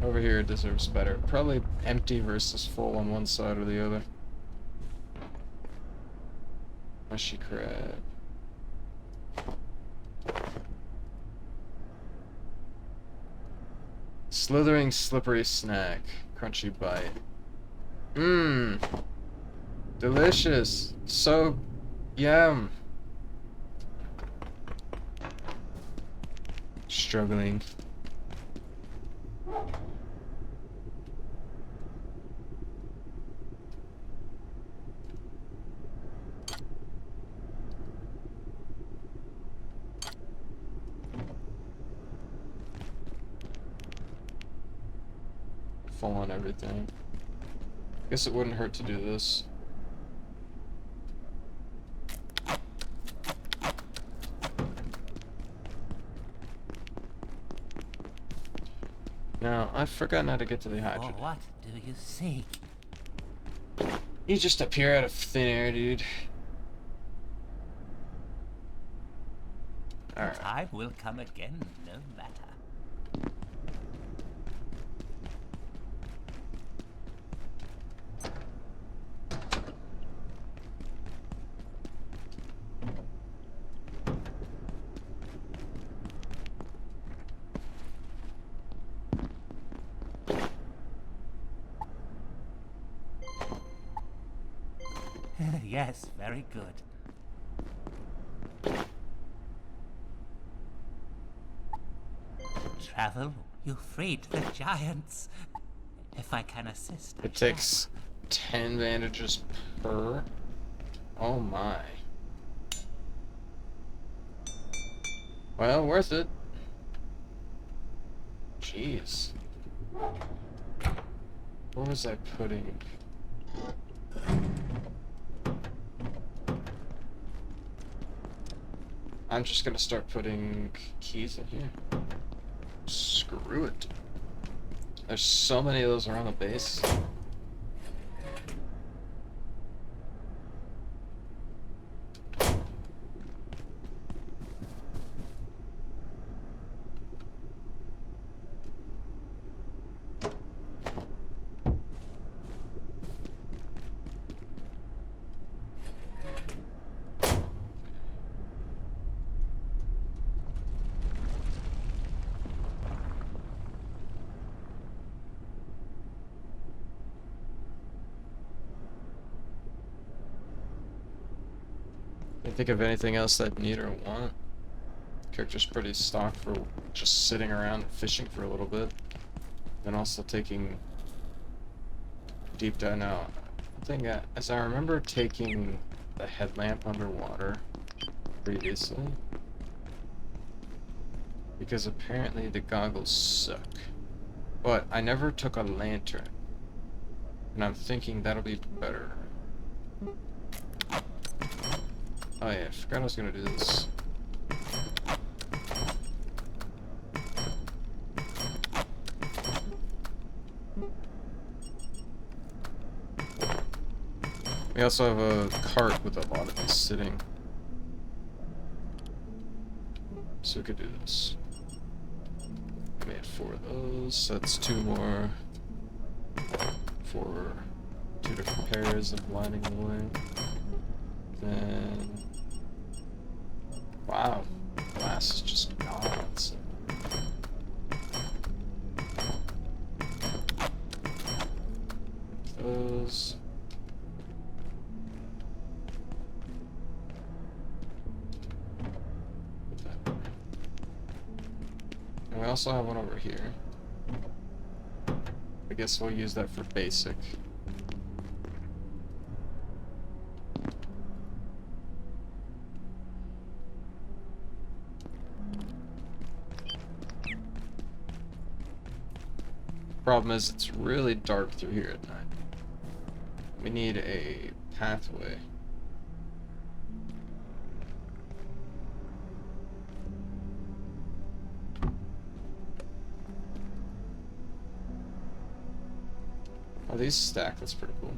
Over here it deserves better. Probably empty versus full on one side or the other. Mushy crab. Slithering slippery snack. Crunchy bite. Mmm. Delicious. So yum. Struggling. Full on everything. Guess it wouldn't hurt to do this. Now, I've forgotten how to get to the
For
hydrant.
what do you seek?
You just appear out of thin air, dude. Alright.
Time will come again, no matter. Yes, very good. Travel, you freed the giants. If I can assist,
It takes 10 bandages per. Oh my. Well, worth it. Jeez. Where was I putting? I'm just gonna start putting keys in here. Screw it. There's so many of those around the base. Can't think of anything else I'd need or want. Character's pretty stock for just sitting around and fishing for a little bit. Then also taking deep dive now. I think as I remember taking the headlamp underwater previously. Because apparently the goggles suck. But I never took a lantern. And I'm thinking that'll be better. Oh yeah, I forgot I was gonna do this. We also have a cart with a lot of these sitting. So we could do this. I made 4 of those. That's 2 more for 2 different pairs of lining the way. Then, wow, glass is just gone. Those. And we also have one over here. I guess we'll use that for basic. Problem is, it's really dark through here at night. We need a pathway. Oh, these stack, that's pretty cool.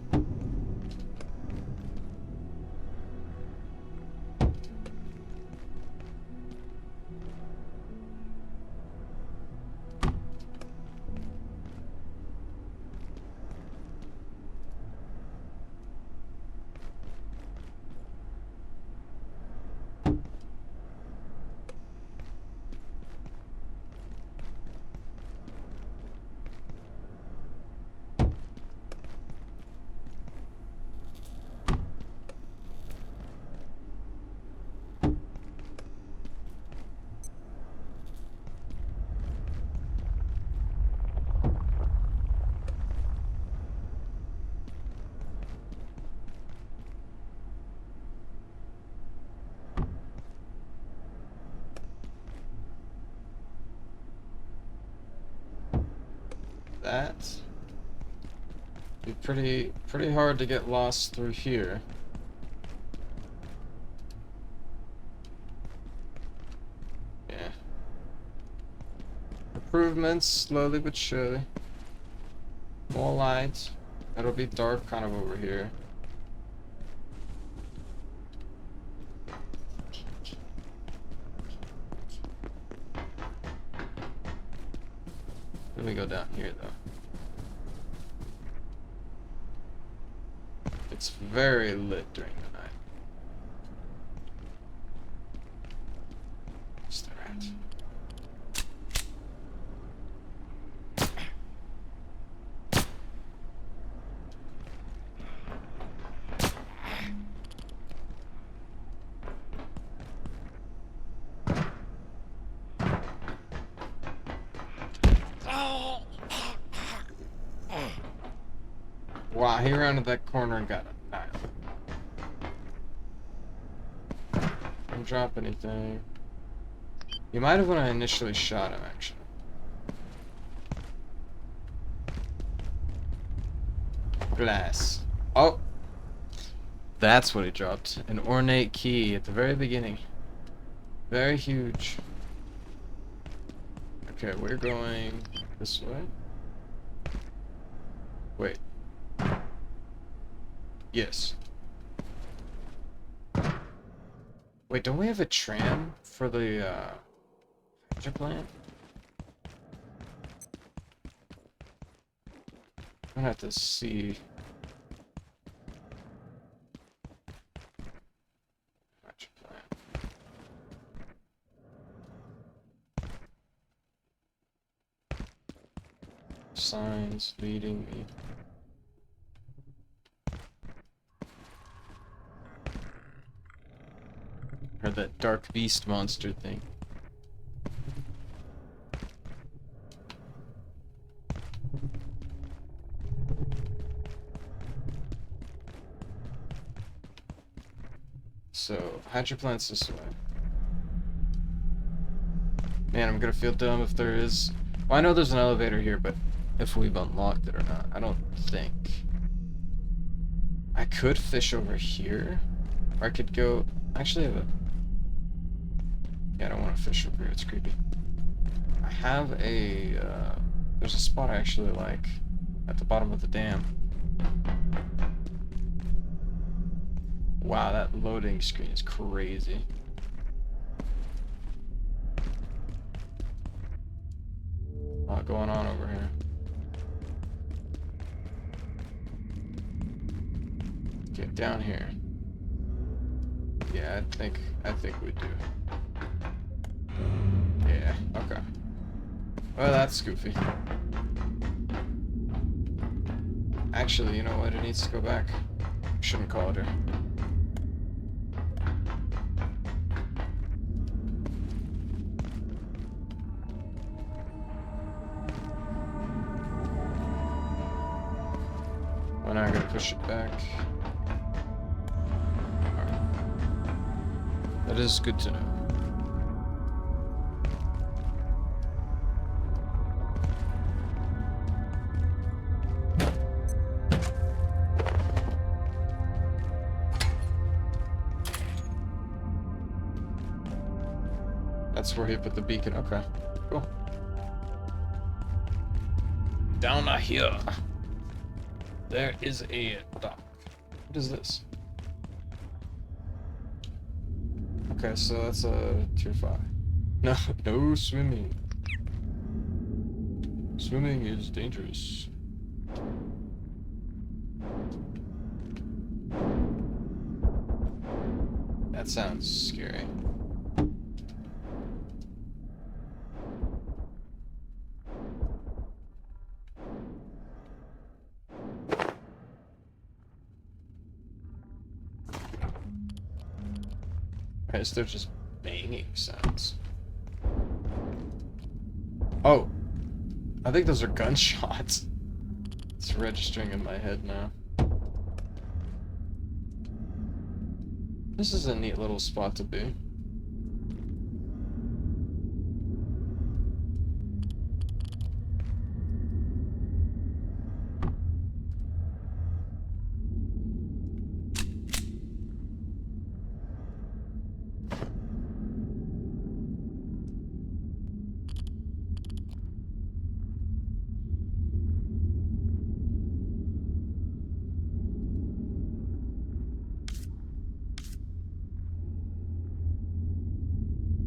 That be pretty hard to get lost through here. Yeah. Improvements slowly but surely. More light. It'll be dark kind of over here. Let me go down here though. It's very lit during the night. Where's the rat? Wow, he rounded that corner and got a knife. Don't drop anything. You might have when I initially shot him, actually. Glass. Oh! That's what he dropped. An ornate key at the very beginning. Very huge. Okay, we're going this way. Wait. Yes. Wait, don't we have a tram for the hydroplant? I'm gonna have to see. Hydroplant. Signs leading me. Or that dark beast monster thing. So, hydroplant's this way. Man, I'm gonna feel dumb if there is... Well, I know there's an elevator here, but if we've unlocked it or not, I don't think. I could fish over here. Or I could go... Actually, I have a... Yeah, I don't want to fish over here, it's creepy. I have a... There's a spot I actually like. At the bottom of the dam. Wow, that loading screen is crazy. A lot going on over here. Get down here. Yeah, I think we do. Yeah, okay. Well, that's goofy. Actually, you know what? It needs to go back. Shouldn't call it her. Well, now I gotta push it back. Alright. That is good to know. That's where he put the beacon. Okay, cool. Down here, there is a dock. What is this? Okay, so that's a tier 5. No, no swimming. Swimming is dangerous. That sounds scary. Or is there just banging sounds? Oh, I think those are gunshots. It's registering in my head now. This is a neat little spot to be.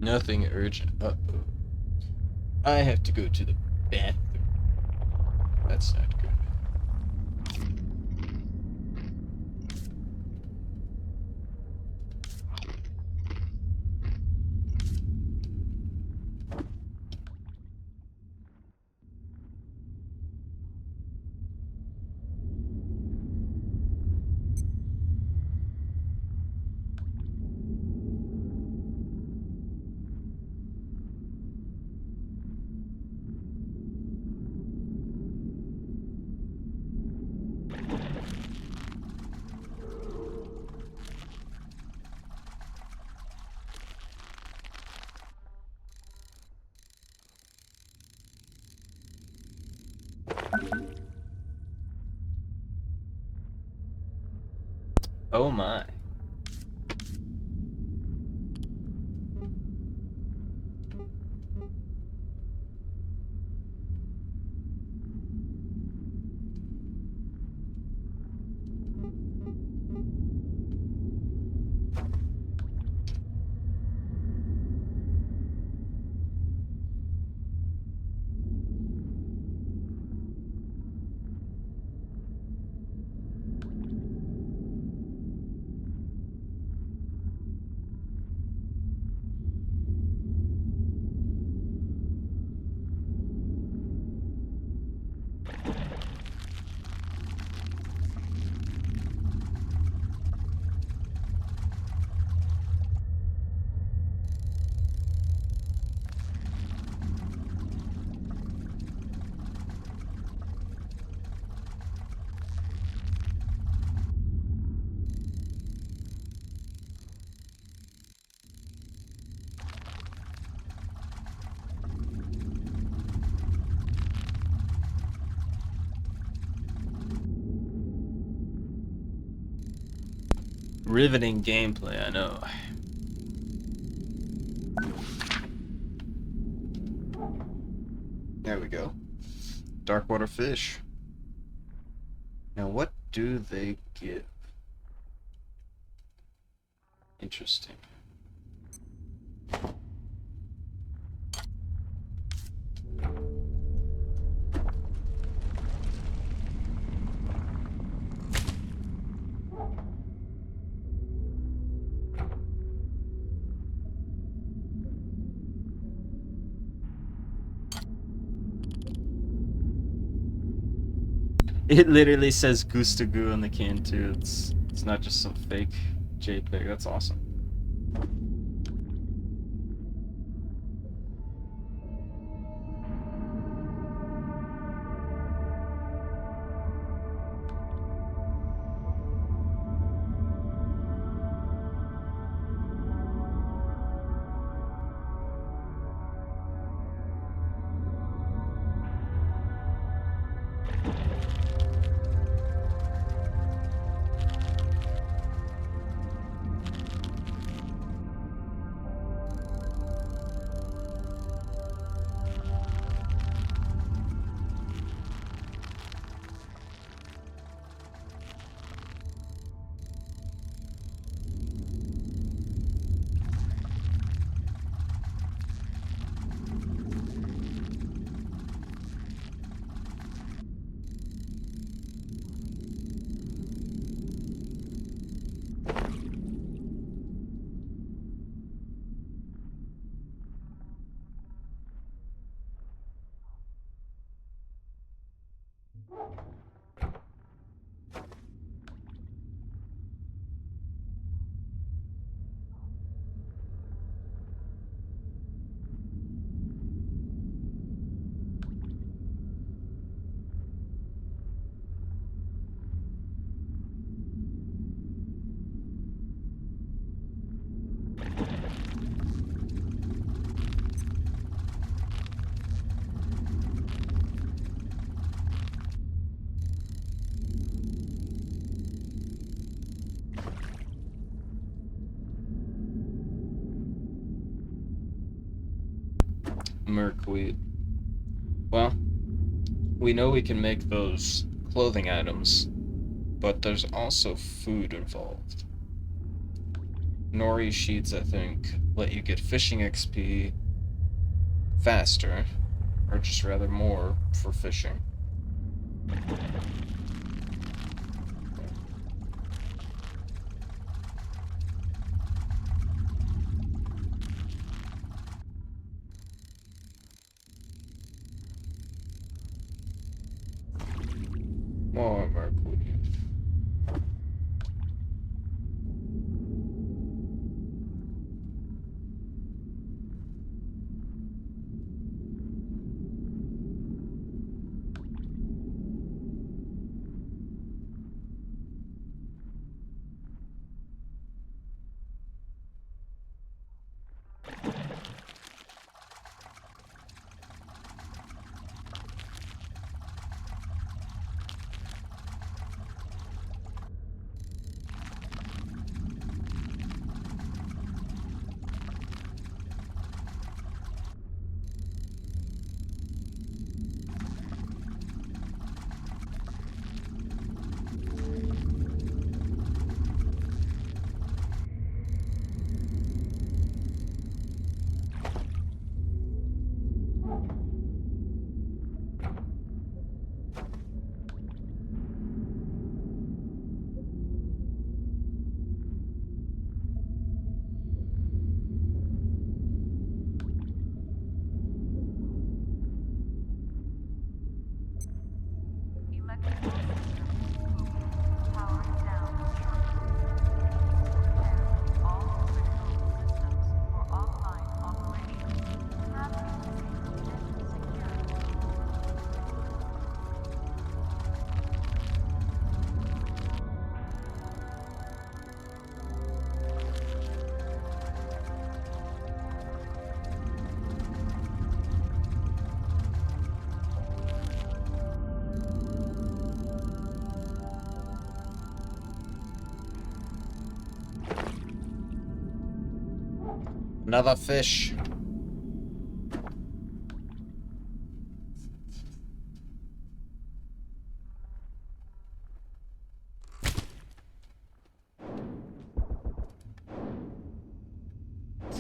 Nothing urgent. Uh-oh. I have to go to the bathroom. That's not good. Oh my. Riveting gameplay, I know. There we go. Darkwater fish. Now, what do they give? Interesting. It literally says Goose to Goo on the can too. It's not just some fake JPEG. That's awesome. Merkweed. Well, we know we can make those clothing items, but there's also food involved. Nori sheets, I think, let you get fishing XP faster, or just rather more for fishing. More merkweed. Another fish.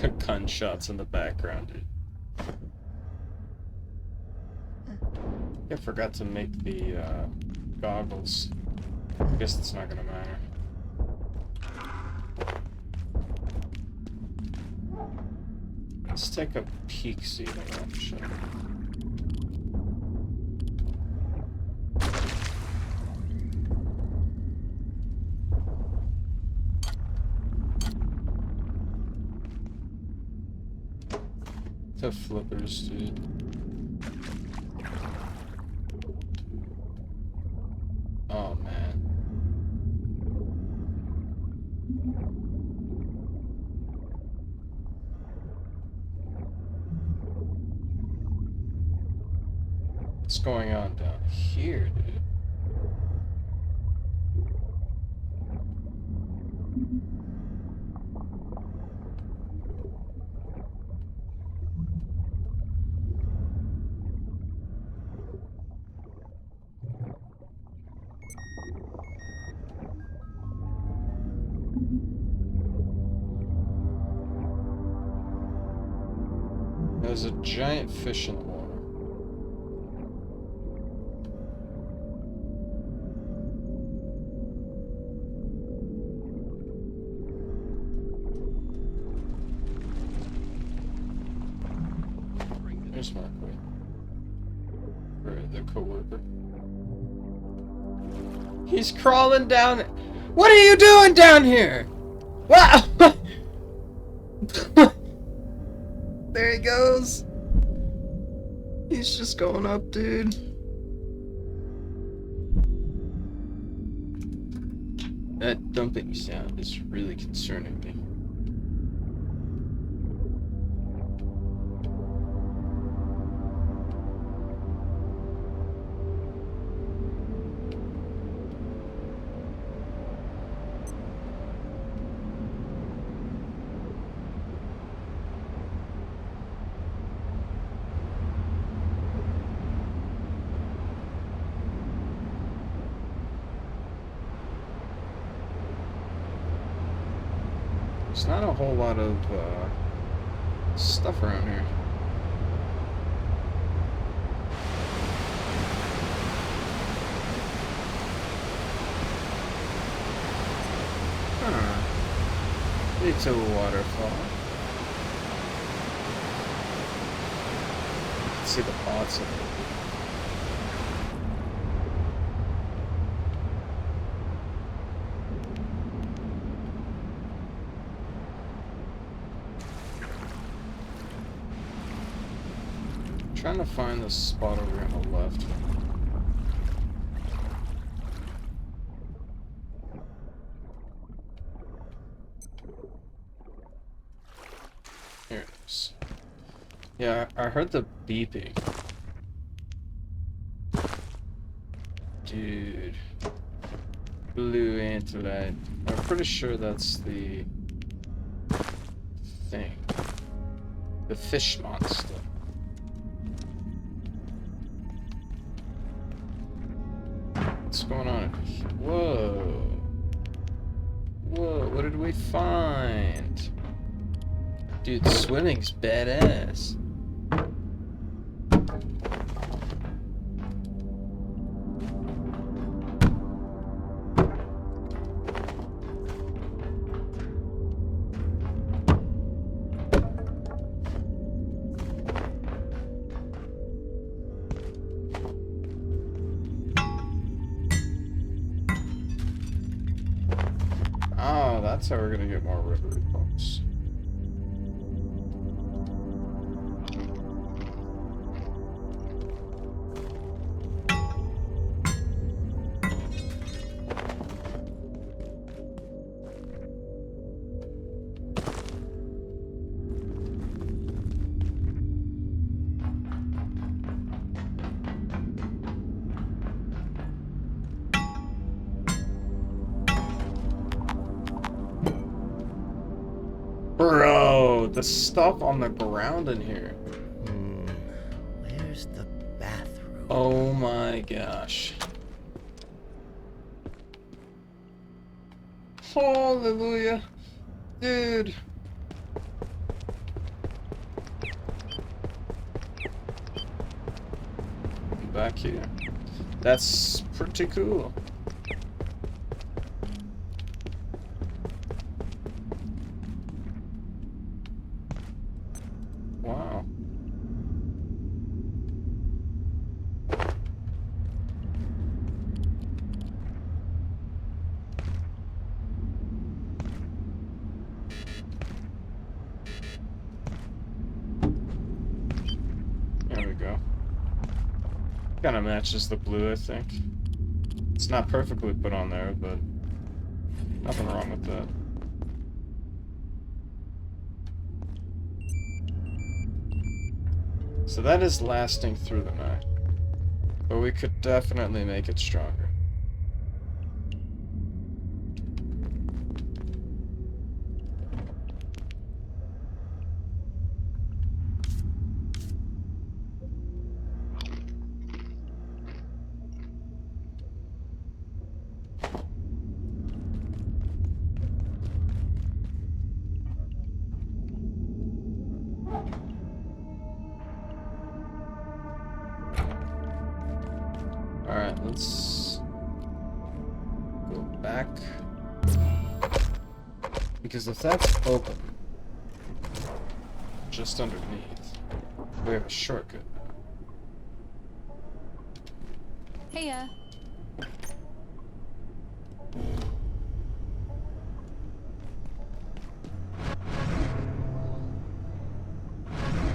The gunshots in the background, dude. I forgot to make the goggles. I guess it's not gonna matter. Let's take a peek, see what that shit. The flippers, dude. Oh man. What's going on down here, dude? There's a giant fish in the water. There's Mark, wait. Or the co-worker. He's crawling down. What are you doing down here? Wow! There he goes. He's just going up, dude. That dumping sound is really concerning me. There's not a whole lot of stuff around here. Huh. It's a waterfall. See the pots of it. Trying to find the spot over on the left. Here it is. Yeah, I heard the beeping. Dude. Blue antilite. I'm pretty sure that's the thing. The fish monster. What's going on? Whoa. Whoa, what did we find? Dude, swimming's badass. Oh, that's how we're gonna get more rotary pumps. with the stuff on the ground in here.
Where's the bathroom?
Oh my gosh. Hallelujah. Dude. Back here. That's pretty cool. Wow. There we go. Kind of matches the blue, I think. It's not perfectly put on there, but nothing wrong with that. So that is lasting through the night. But we could definitely make it stronger. Alright, let's go back. Because if that's open, just underneath, we have a shortcut.
Heya.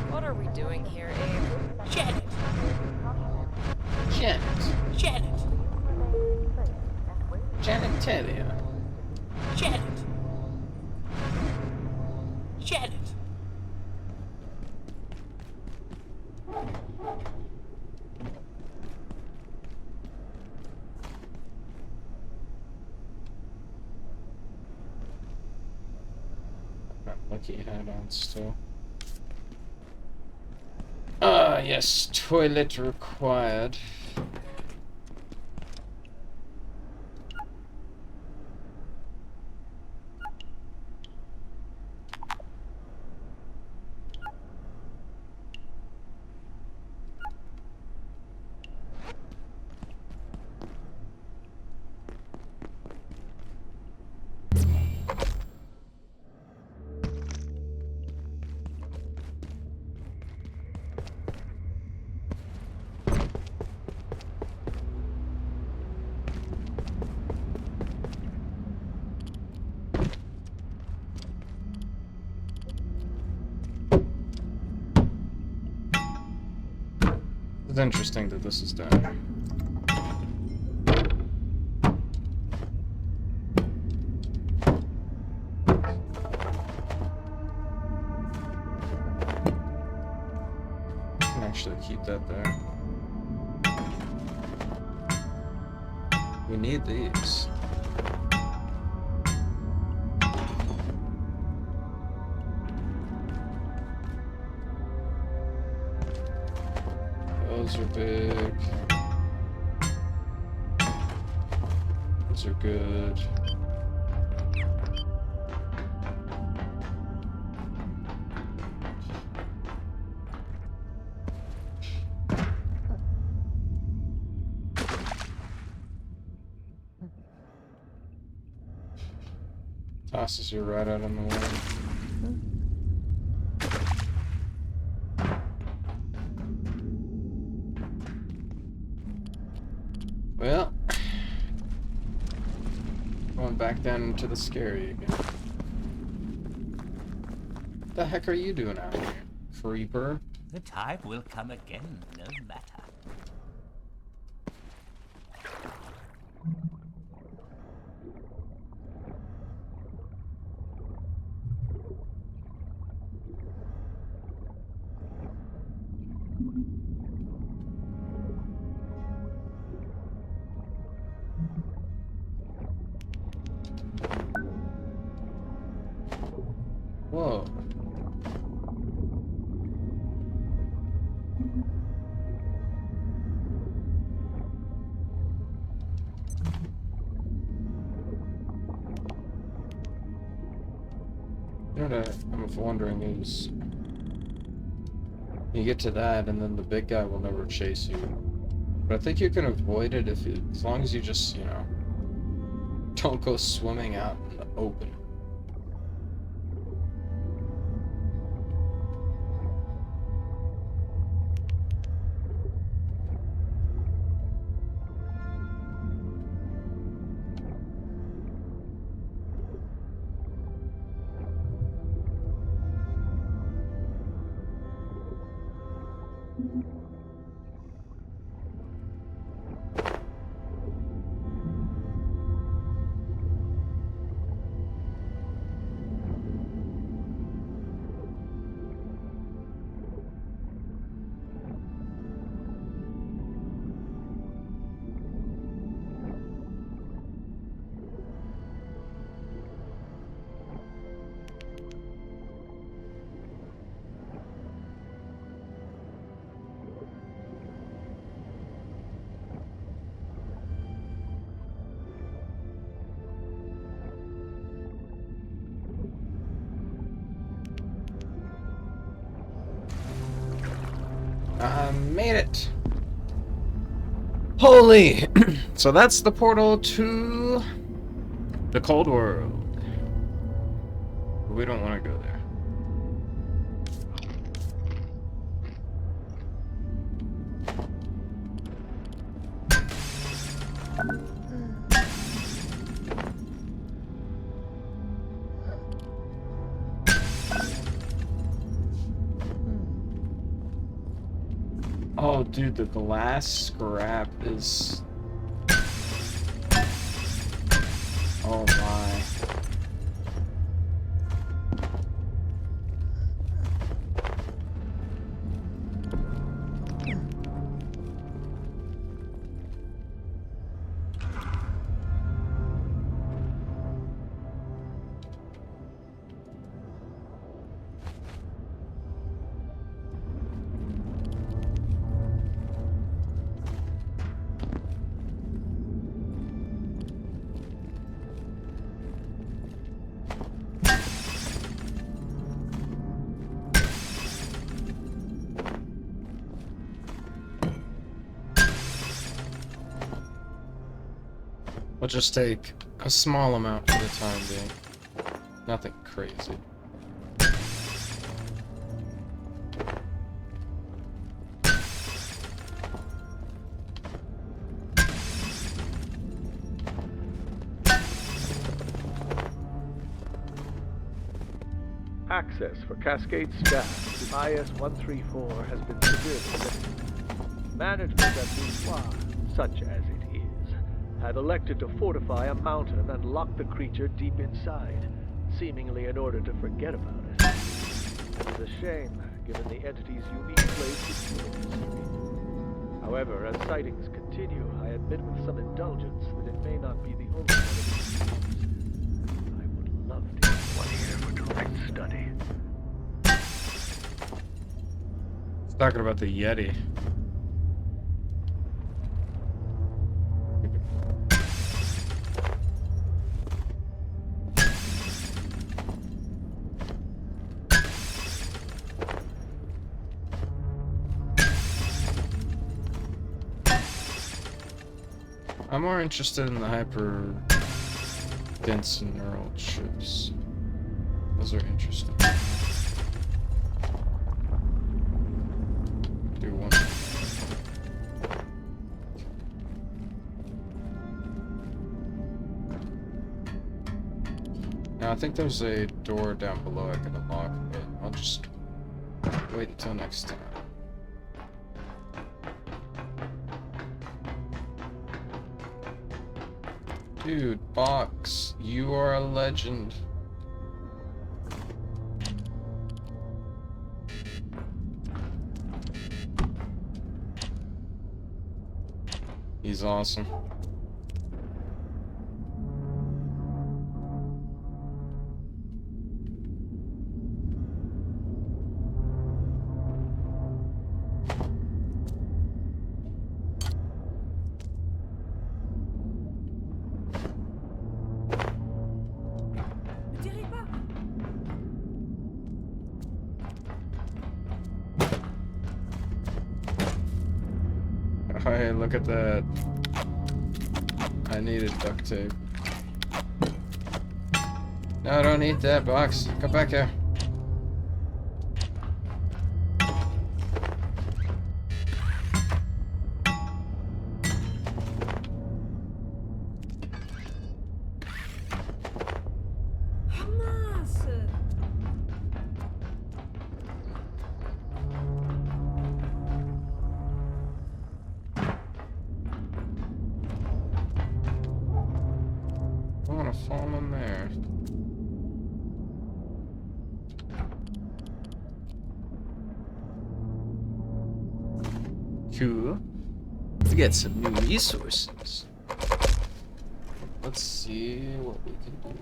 What are we doing here, Abe?
Janet!
Janet.
Janet!
Janitalia.
Janet! Janet!
Got lucky hat on still. Ah, yes, toilet required. It's interesting that this is done. Can actually keep that there. We need these. Those are big. Those are good. Tosses you right out in the way. Well, going back down into the scary again. What the heck are you doing out here, creeper?
The time will come again, no matter.
Whoa. of wondering is, you get to that, and then the big guy will never chase you. But I think you can avoid it if you, as long as you just, you know, don't go swimming out in the open. I made it! Holy! So that's the portal to the cold world. We don't want to go there. Oh, dude, the glass scrap is... Oh my. We'll just take a small amount for the time being. Nothing crazy.
Access for Cascade staff to IS-134 has been severely limited. Management at Boudoir, such as it is, had elected to fortify a mountain and lock the creature deep inside, seemingly in order to forget about it. It is a shame, given the entity's unique place in human history. However, as sightings continue, I admit with some indulgence that it may not be the only one of its types. I would love to have one here for direct study.
It's talking about the Yeti. I'm more interested in the hyper dense neural chips. Those are interesting. Do one. Now I think there's a door down below I can unlock, but I'll just wait until next time. Dude, Box, you are a legend. He's awesome. Hey, look at that. I needed duct tape. No, I don't need that box. Come back here. I want to fall in there. Cool. We get some new resources. Let's see what we can do.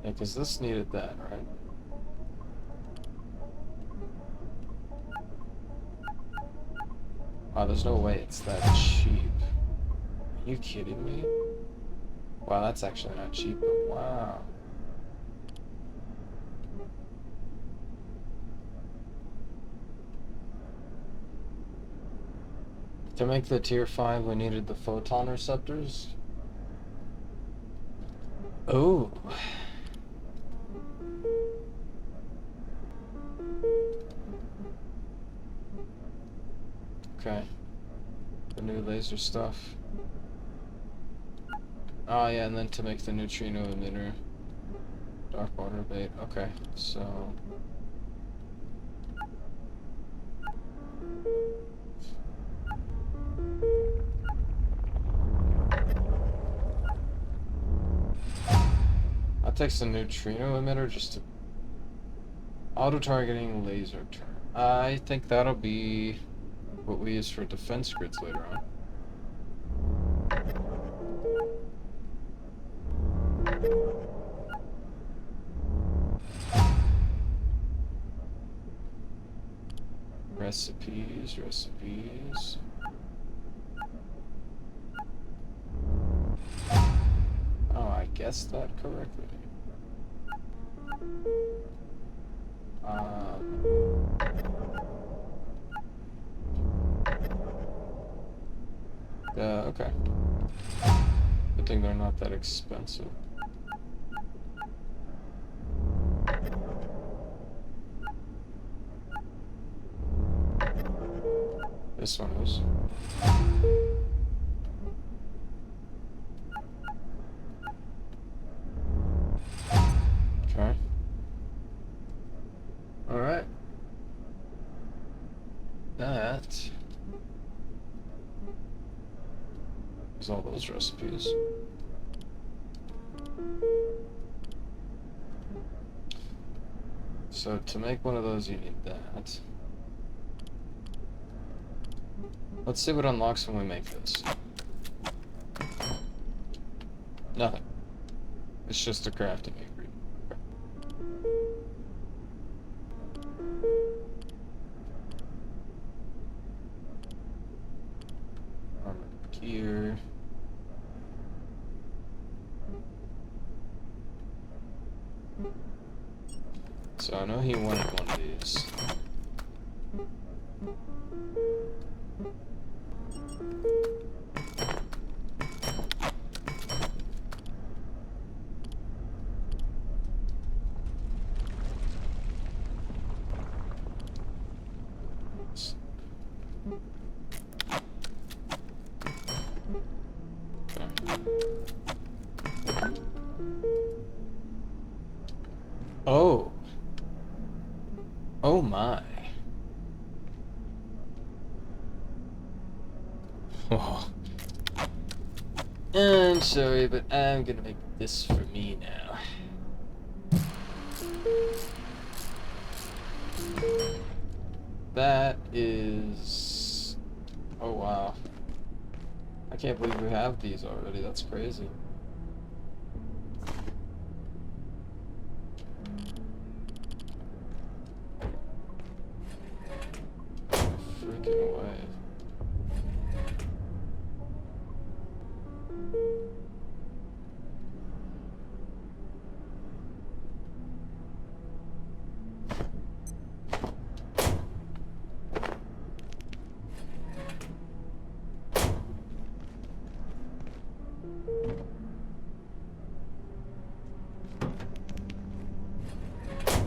Yeah, because this needed that, right? Wow, there's no way it's that cheap. Are you kidding me? Wow, that's actually not cheap, but wow. To make the tier 5, we needed the photon receptors. Oh. Okay. The new laser stuff. Oh yeah, and then to make the neutrino emitter. Dark water bait. Okay, so... that takes the neutrino emitter just to... auto-targeting laser turn. I think that'll be what we use for defense grids later on. Recipes. Oh, I guessed that correctly. Okay. Good thing they're not that expensive. This one is. Okay. Alright. That is all those recipes. So to make one of those you need that. Let's see what unlocks when we make this. Nothing. It's just a crafting ingredient. Armored gear. So I know he wanted one of these. Oh. Oh my. Oh. I'm sorry, but I'm gonna make this for me now. That is... oh wow. I can't believe we have these already, that's crazy. Freaking way.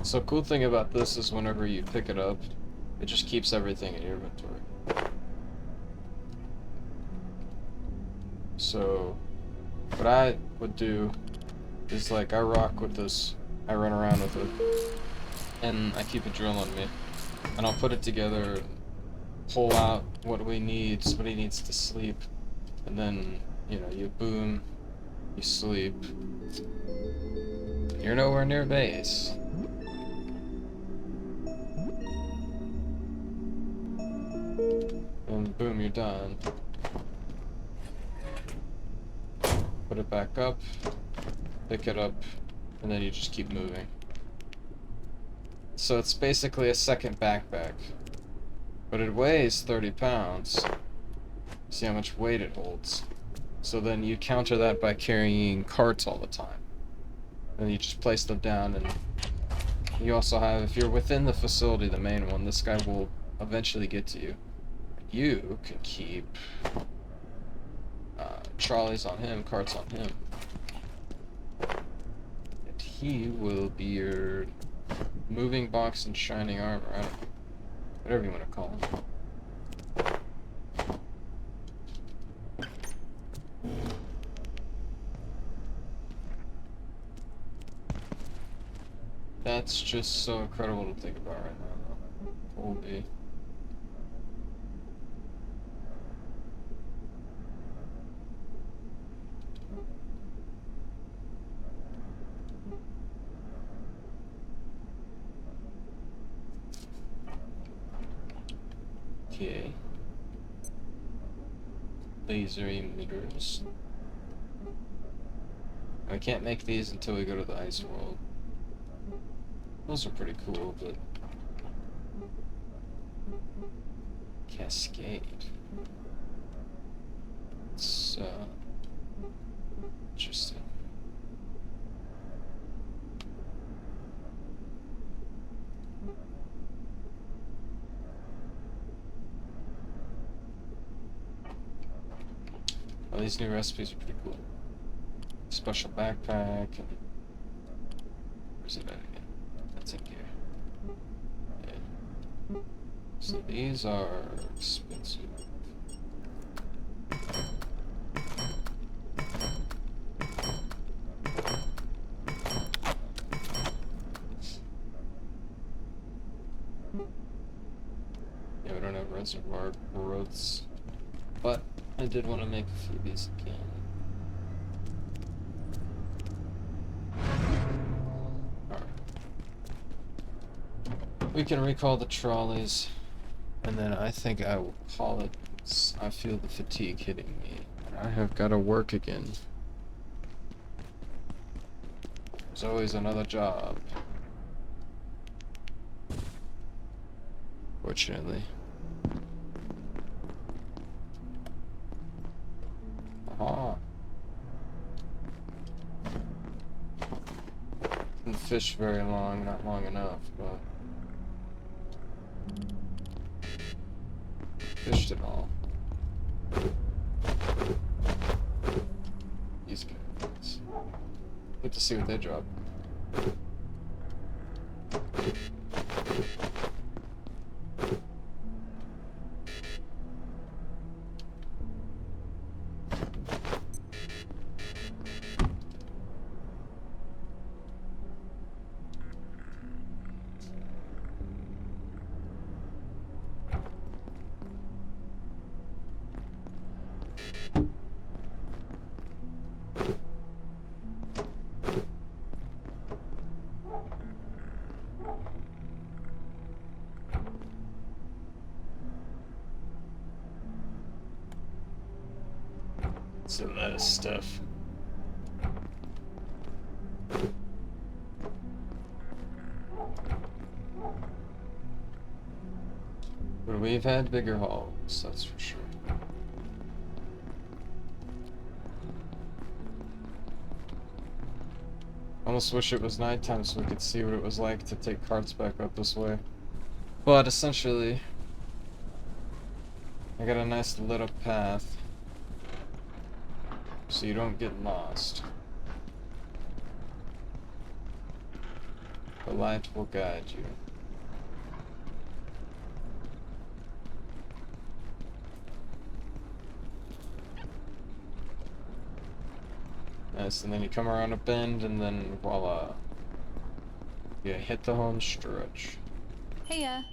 So cool thing about this is whenever you pick it up, it just keeps everything in your inventory. So what I would do is like I rock with this, I run around with it, and I keep a drill on me, and I'll put it together, pull out what he needs to sleep, and then, you know, you boom, you sleep. You're nowhere near base. And boom, you're done. Put it back up, pick it up, and then you just keep moving. So it's basically a second backpack. But it weighs 30 pounds. See how much weight it holds. So then you counter that by carrying carts all the time. And you just place them down, and you also have, if you're within the facility, the main one, this guy will eventually get to you. You can keep trolleys on him, carts on him. And he will be your moving box and shining armor, I don't know. Whatever you want to call him. That's just so incredible to think about right now. Holy. Okay. Laser emitters. I can't make these until we go to the ice world. Those are pretty cool, but... Cascade. It's, interesting. Well, these new recipes are pretty cool. Special backpack. And where's it at again? That's in here. Yeah. So these are expensive. Yeah, we don't have reservoir growths, but I did want to make a few of these again. Alright. We can recall the trolleys, and then I think I will call it. I feel the fatigue hitting me. I have got to work again. There's always another job. Fortunately. Aha. Didn't fish very long, not long enough, but fished it all. These guys. Get to see what they drop. It's a lot of stuff. But we've had bigger hauls, that's for sure. Almost wish it was nighttime so we could see what it was like to take carts back up this way. But essentially, I got a nice lit up path, so you don't get lost. The light will guide you. Nice, and then you come around a bend, and then voila. Yeah, hit the home stretch.
Heya.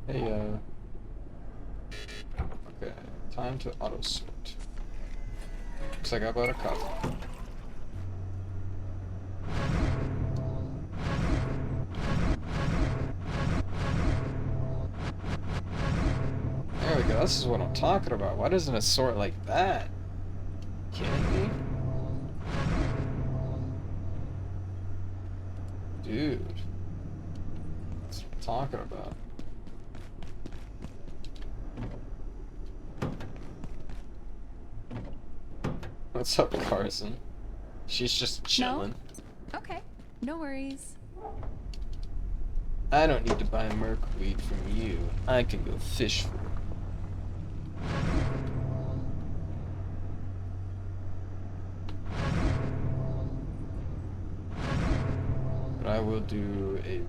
Hey, okay, time to auto sort. Looks like I bought a copy. There we go, this is what I'm talking about. Why doesn't it sort like that? Kidding me? Dude. That's what I'm talking about. What's up, Carson? She's just chilling.
No? Okay. No worries.
I don't need to buy merkweed from you. I can go fish for it. But I will do a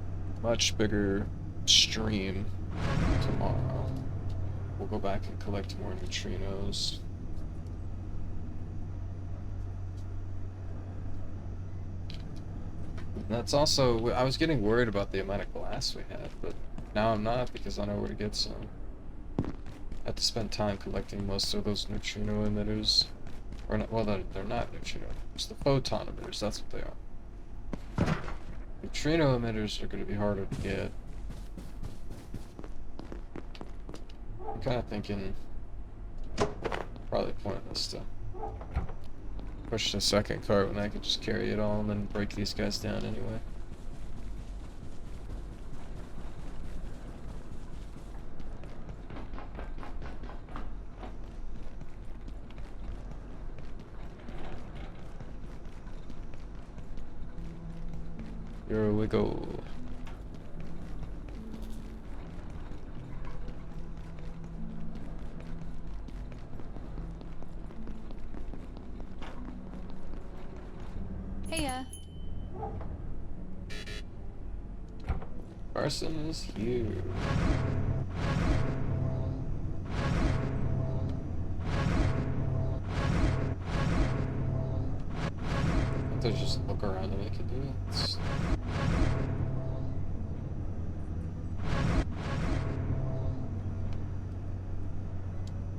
much bigger stream tomorrow. We'll go back and collect more neutrinos. That's also, I was getting worried about the amount of glass we had, but now I'm not because I know where to get some. I had to spend time collecting most of those neutrino emitters. Or not, well, they're not neutrino emitters, the photon emitters, that's what they are. Neutrino emitters are going to be harder to get. I'm kind of thinking probably pointless to push the second cart when I could just carry it all and then break these guys down anyway. Here we go.
Heya.
Carson is here. I have to just look around and I can do it.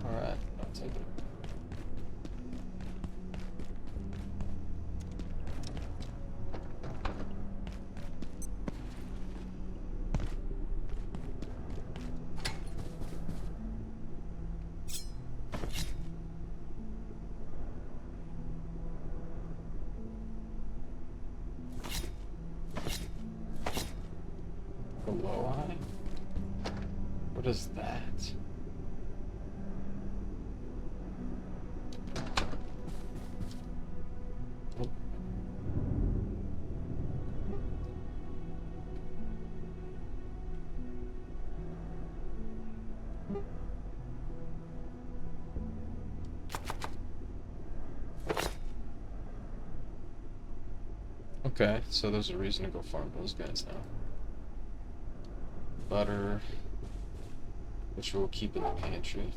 Alright, I'll take it. Below eye? What is that? Oh. Okay, so there's a reason to go farm those guys now. Butter, which we'll keep in the pantry.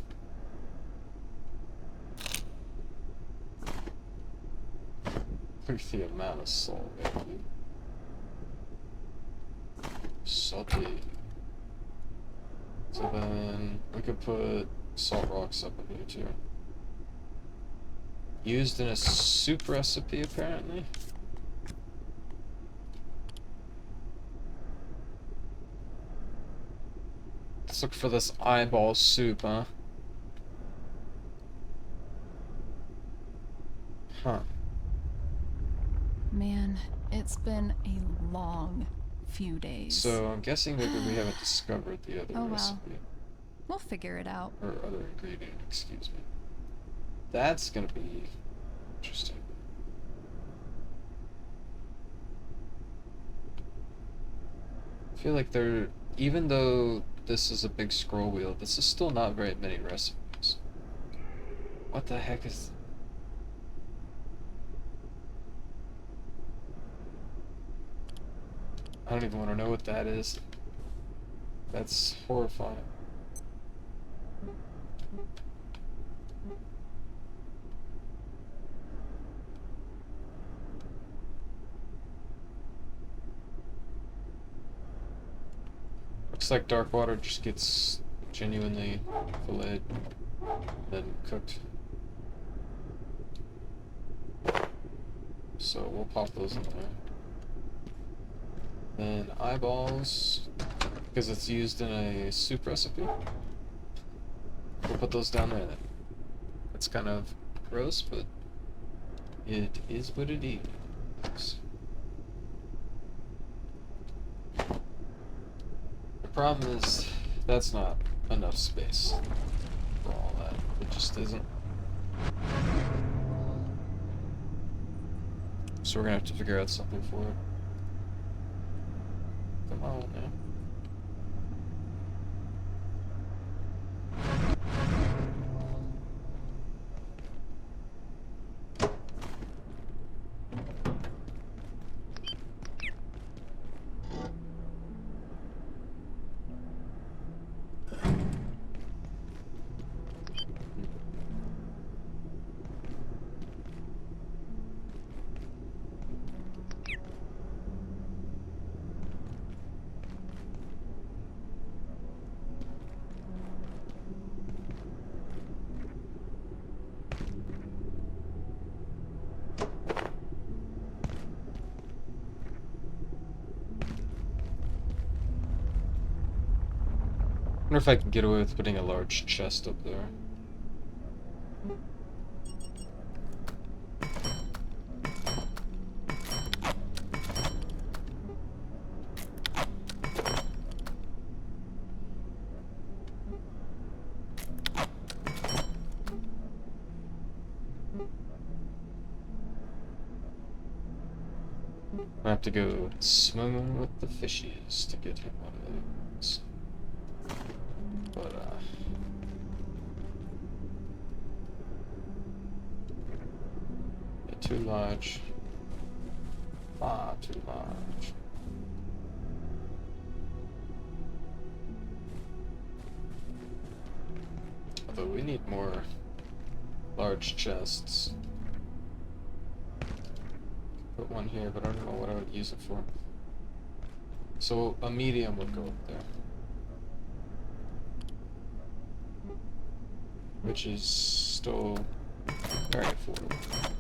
Look at the amount of salt, baby. Salty. So then we could put salt rocks up in here too. Used in a soup recipe, apparently. Let's look for this eyeball soup, huh? Huh.
Man, it's been a long few days.
So I'm guessing that we haven't discovered the other
Oh, well.
recipe.
We'll figure it out.
Or other ingredient, excuse me. That's gonna be interesting. I feel like there, even though this is a big scroll wheel, this is still not very many recipes. What the heck is... I don't even want to know what that is. That's horrifying. Looks like dark water just gets genuinely filleted, then cooked. So we'll pop those in there. Then eyeballs, because it's used in a soup recipe. We'll put those down there then. It's kind of gross, but it is what it is. The problem is that's not enough space for all that. It just isn't. So we're gonna have to figure out something for it. Come on now. I wonder if I can get away with putting a large chest up there. I have to go swimming with the fishies to get him one of those. But, yeah, too large. Far too large. Although we need more large chests. Put one here, but I don't know what I would use it for. So a medium would go up there. Which is still very affordable.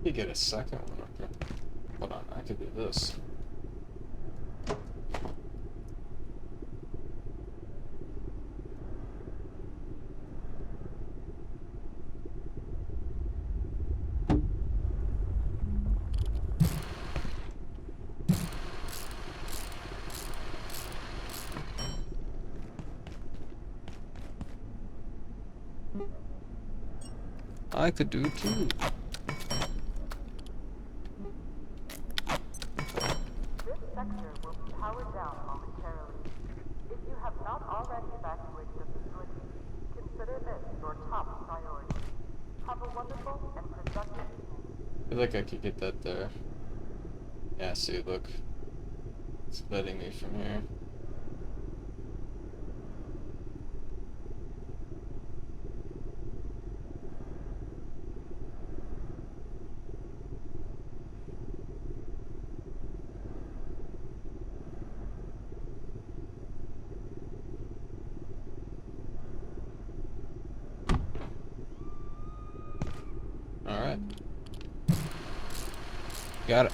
You get a second one up there. Hold on, I could do this. I could do it too.
Powered down momentarily. If you have not already evacuated the facility, consider this your top priority. Have a wonderful and productive evening.
I feel like I could get that there. Yeah, see, look. It's letting me from here. Alright. Got it.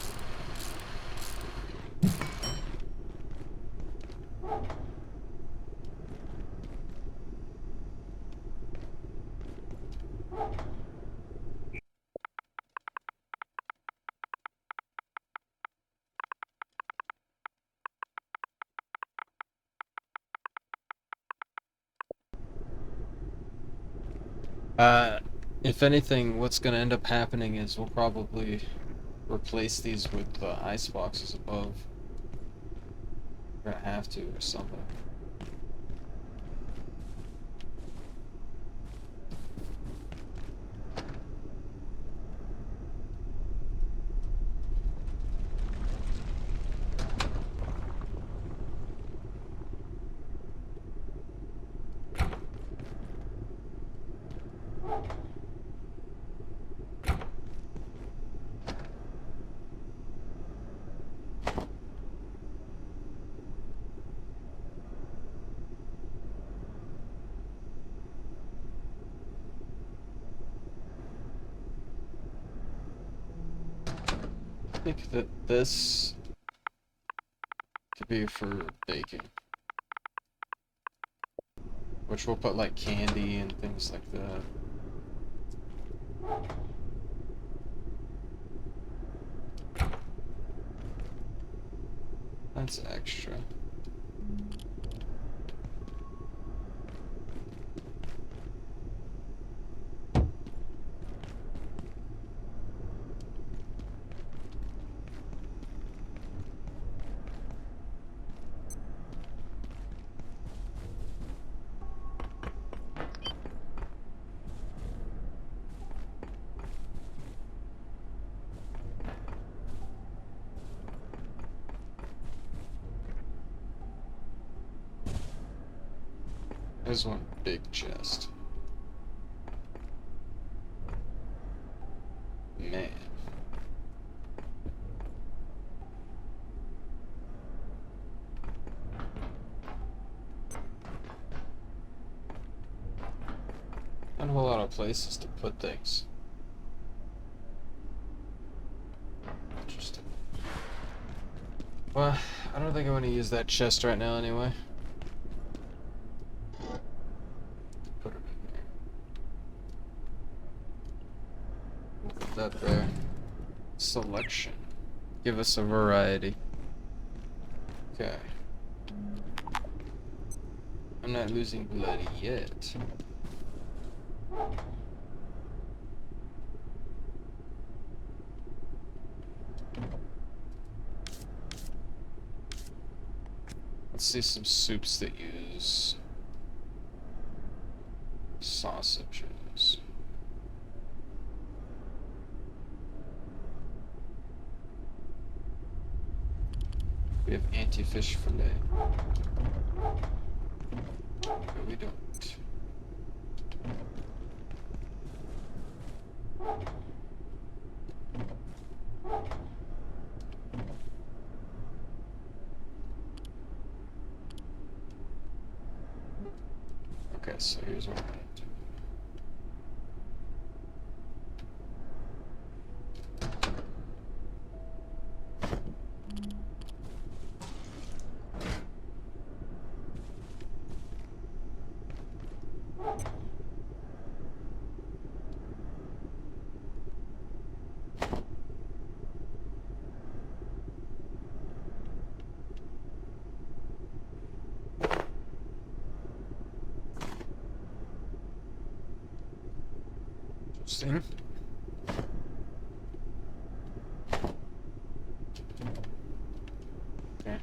If anything, what's gonna end up happening is we'll probably replace these with the ice boxes above. We're gonna have to or something. I think that this could be for baking. Which we'll put like candy and things like that. That's extra. There's one big chest. Man. Not a whole lot of places to put things. Interesting. Well, I don't think I want to use that chest right now anyway. Put it in there. Put that there. Selection. Give us a variety. Okay. I'm not losing blood yet. Let's see some soups that use sausages. We have anti-fish fillet. No, we don't. Okay, so here's what we're gonna do. Interesting. Okay.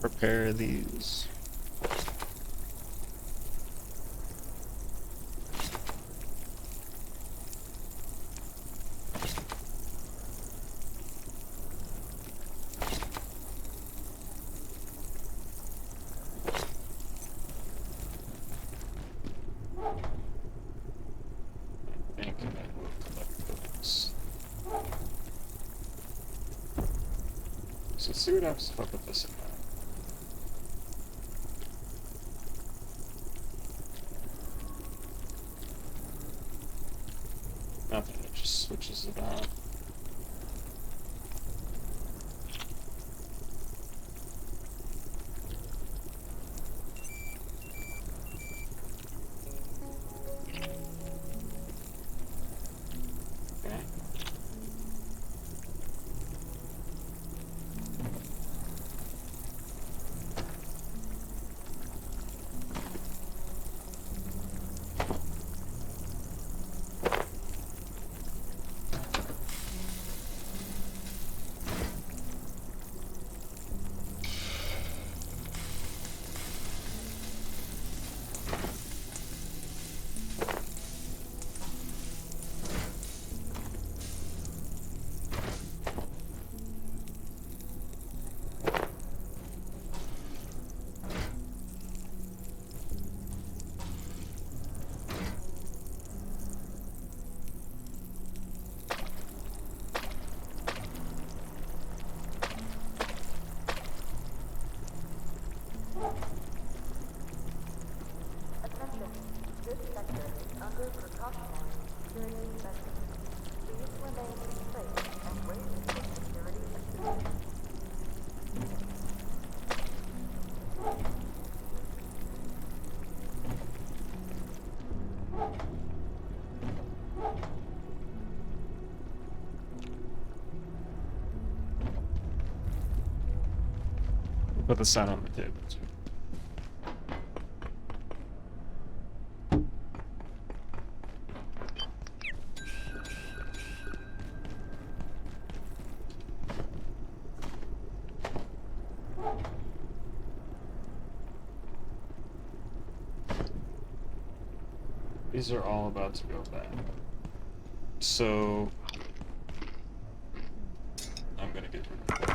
Prepare these. see what happens if I put this in there. Nothing, it just switches it on. Okay.
Attention, this sector is under precautionary security measures. Please remain safe and wait for security assistance.
Put the sign on the table too. These are all about to go bad. So I'm gonna get rid of it.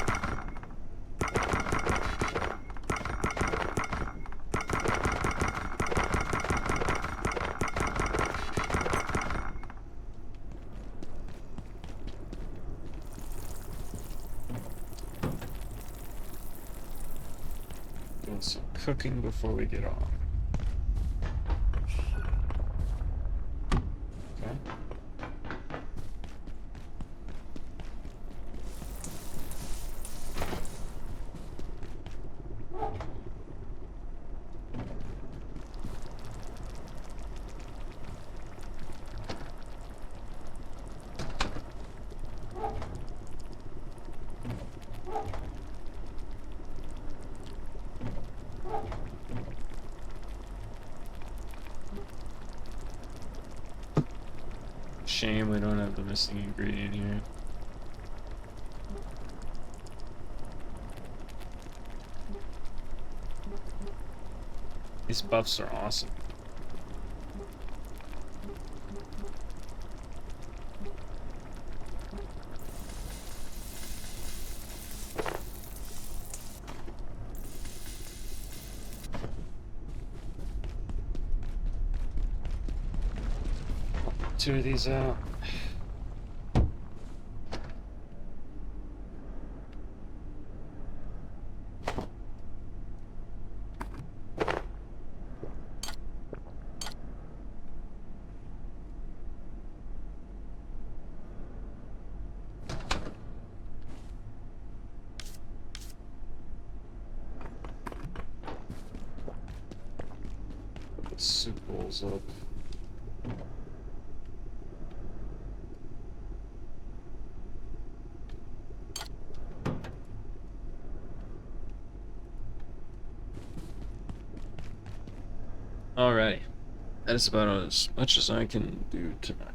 Doing some cooking before we get on. Okay. Shame we don't have the missing ingredient here. These buffs are awesome. Two of these out. Put the soup bowls up. Alrighty. That is about as much as I can do tonight.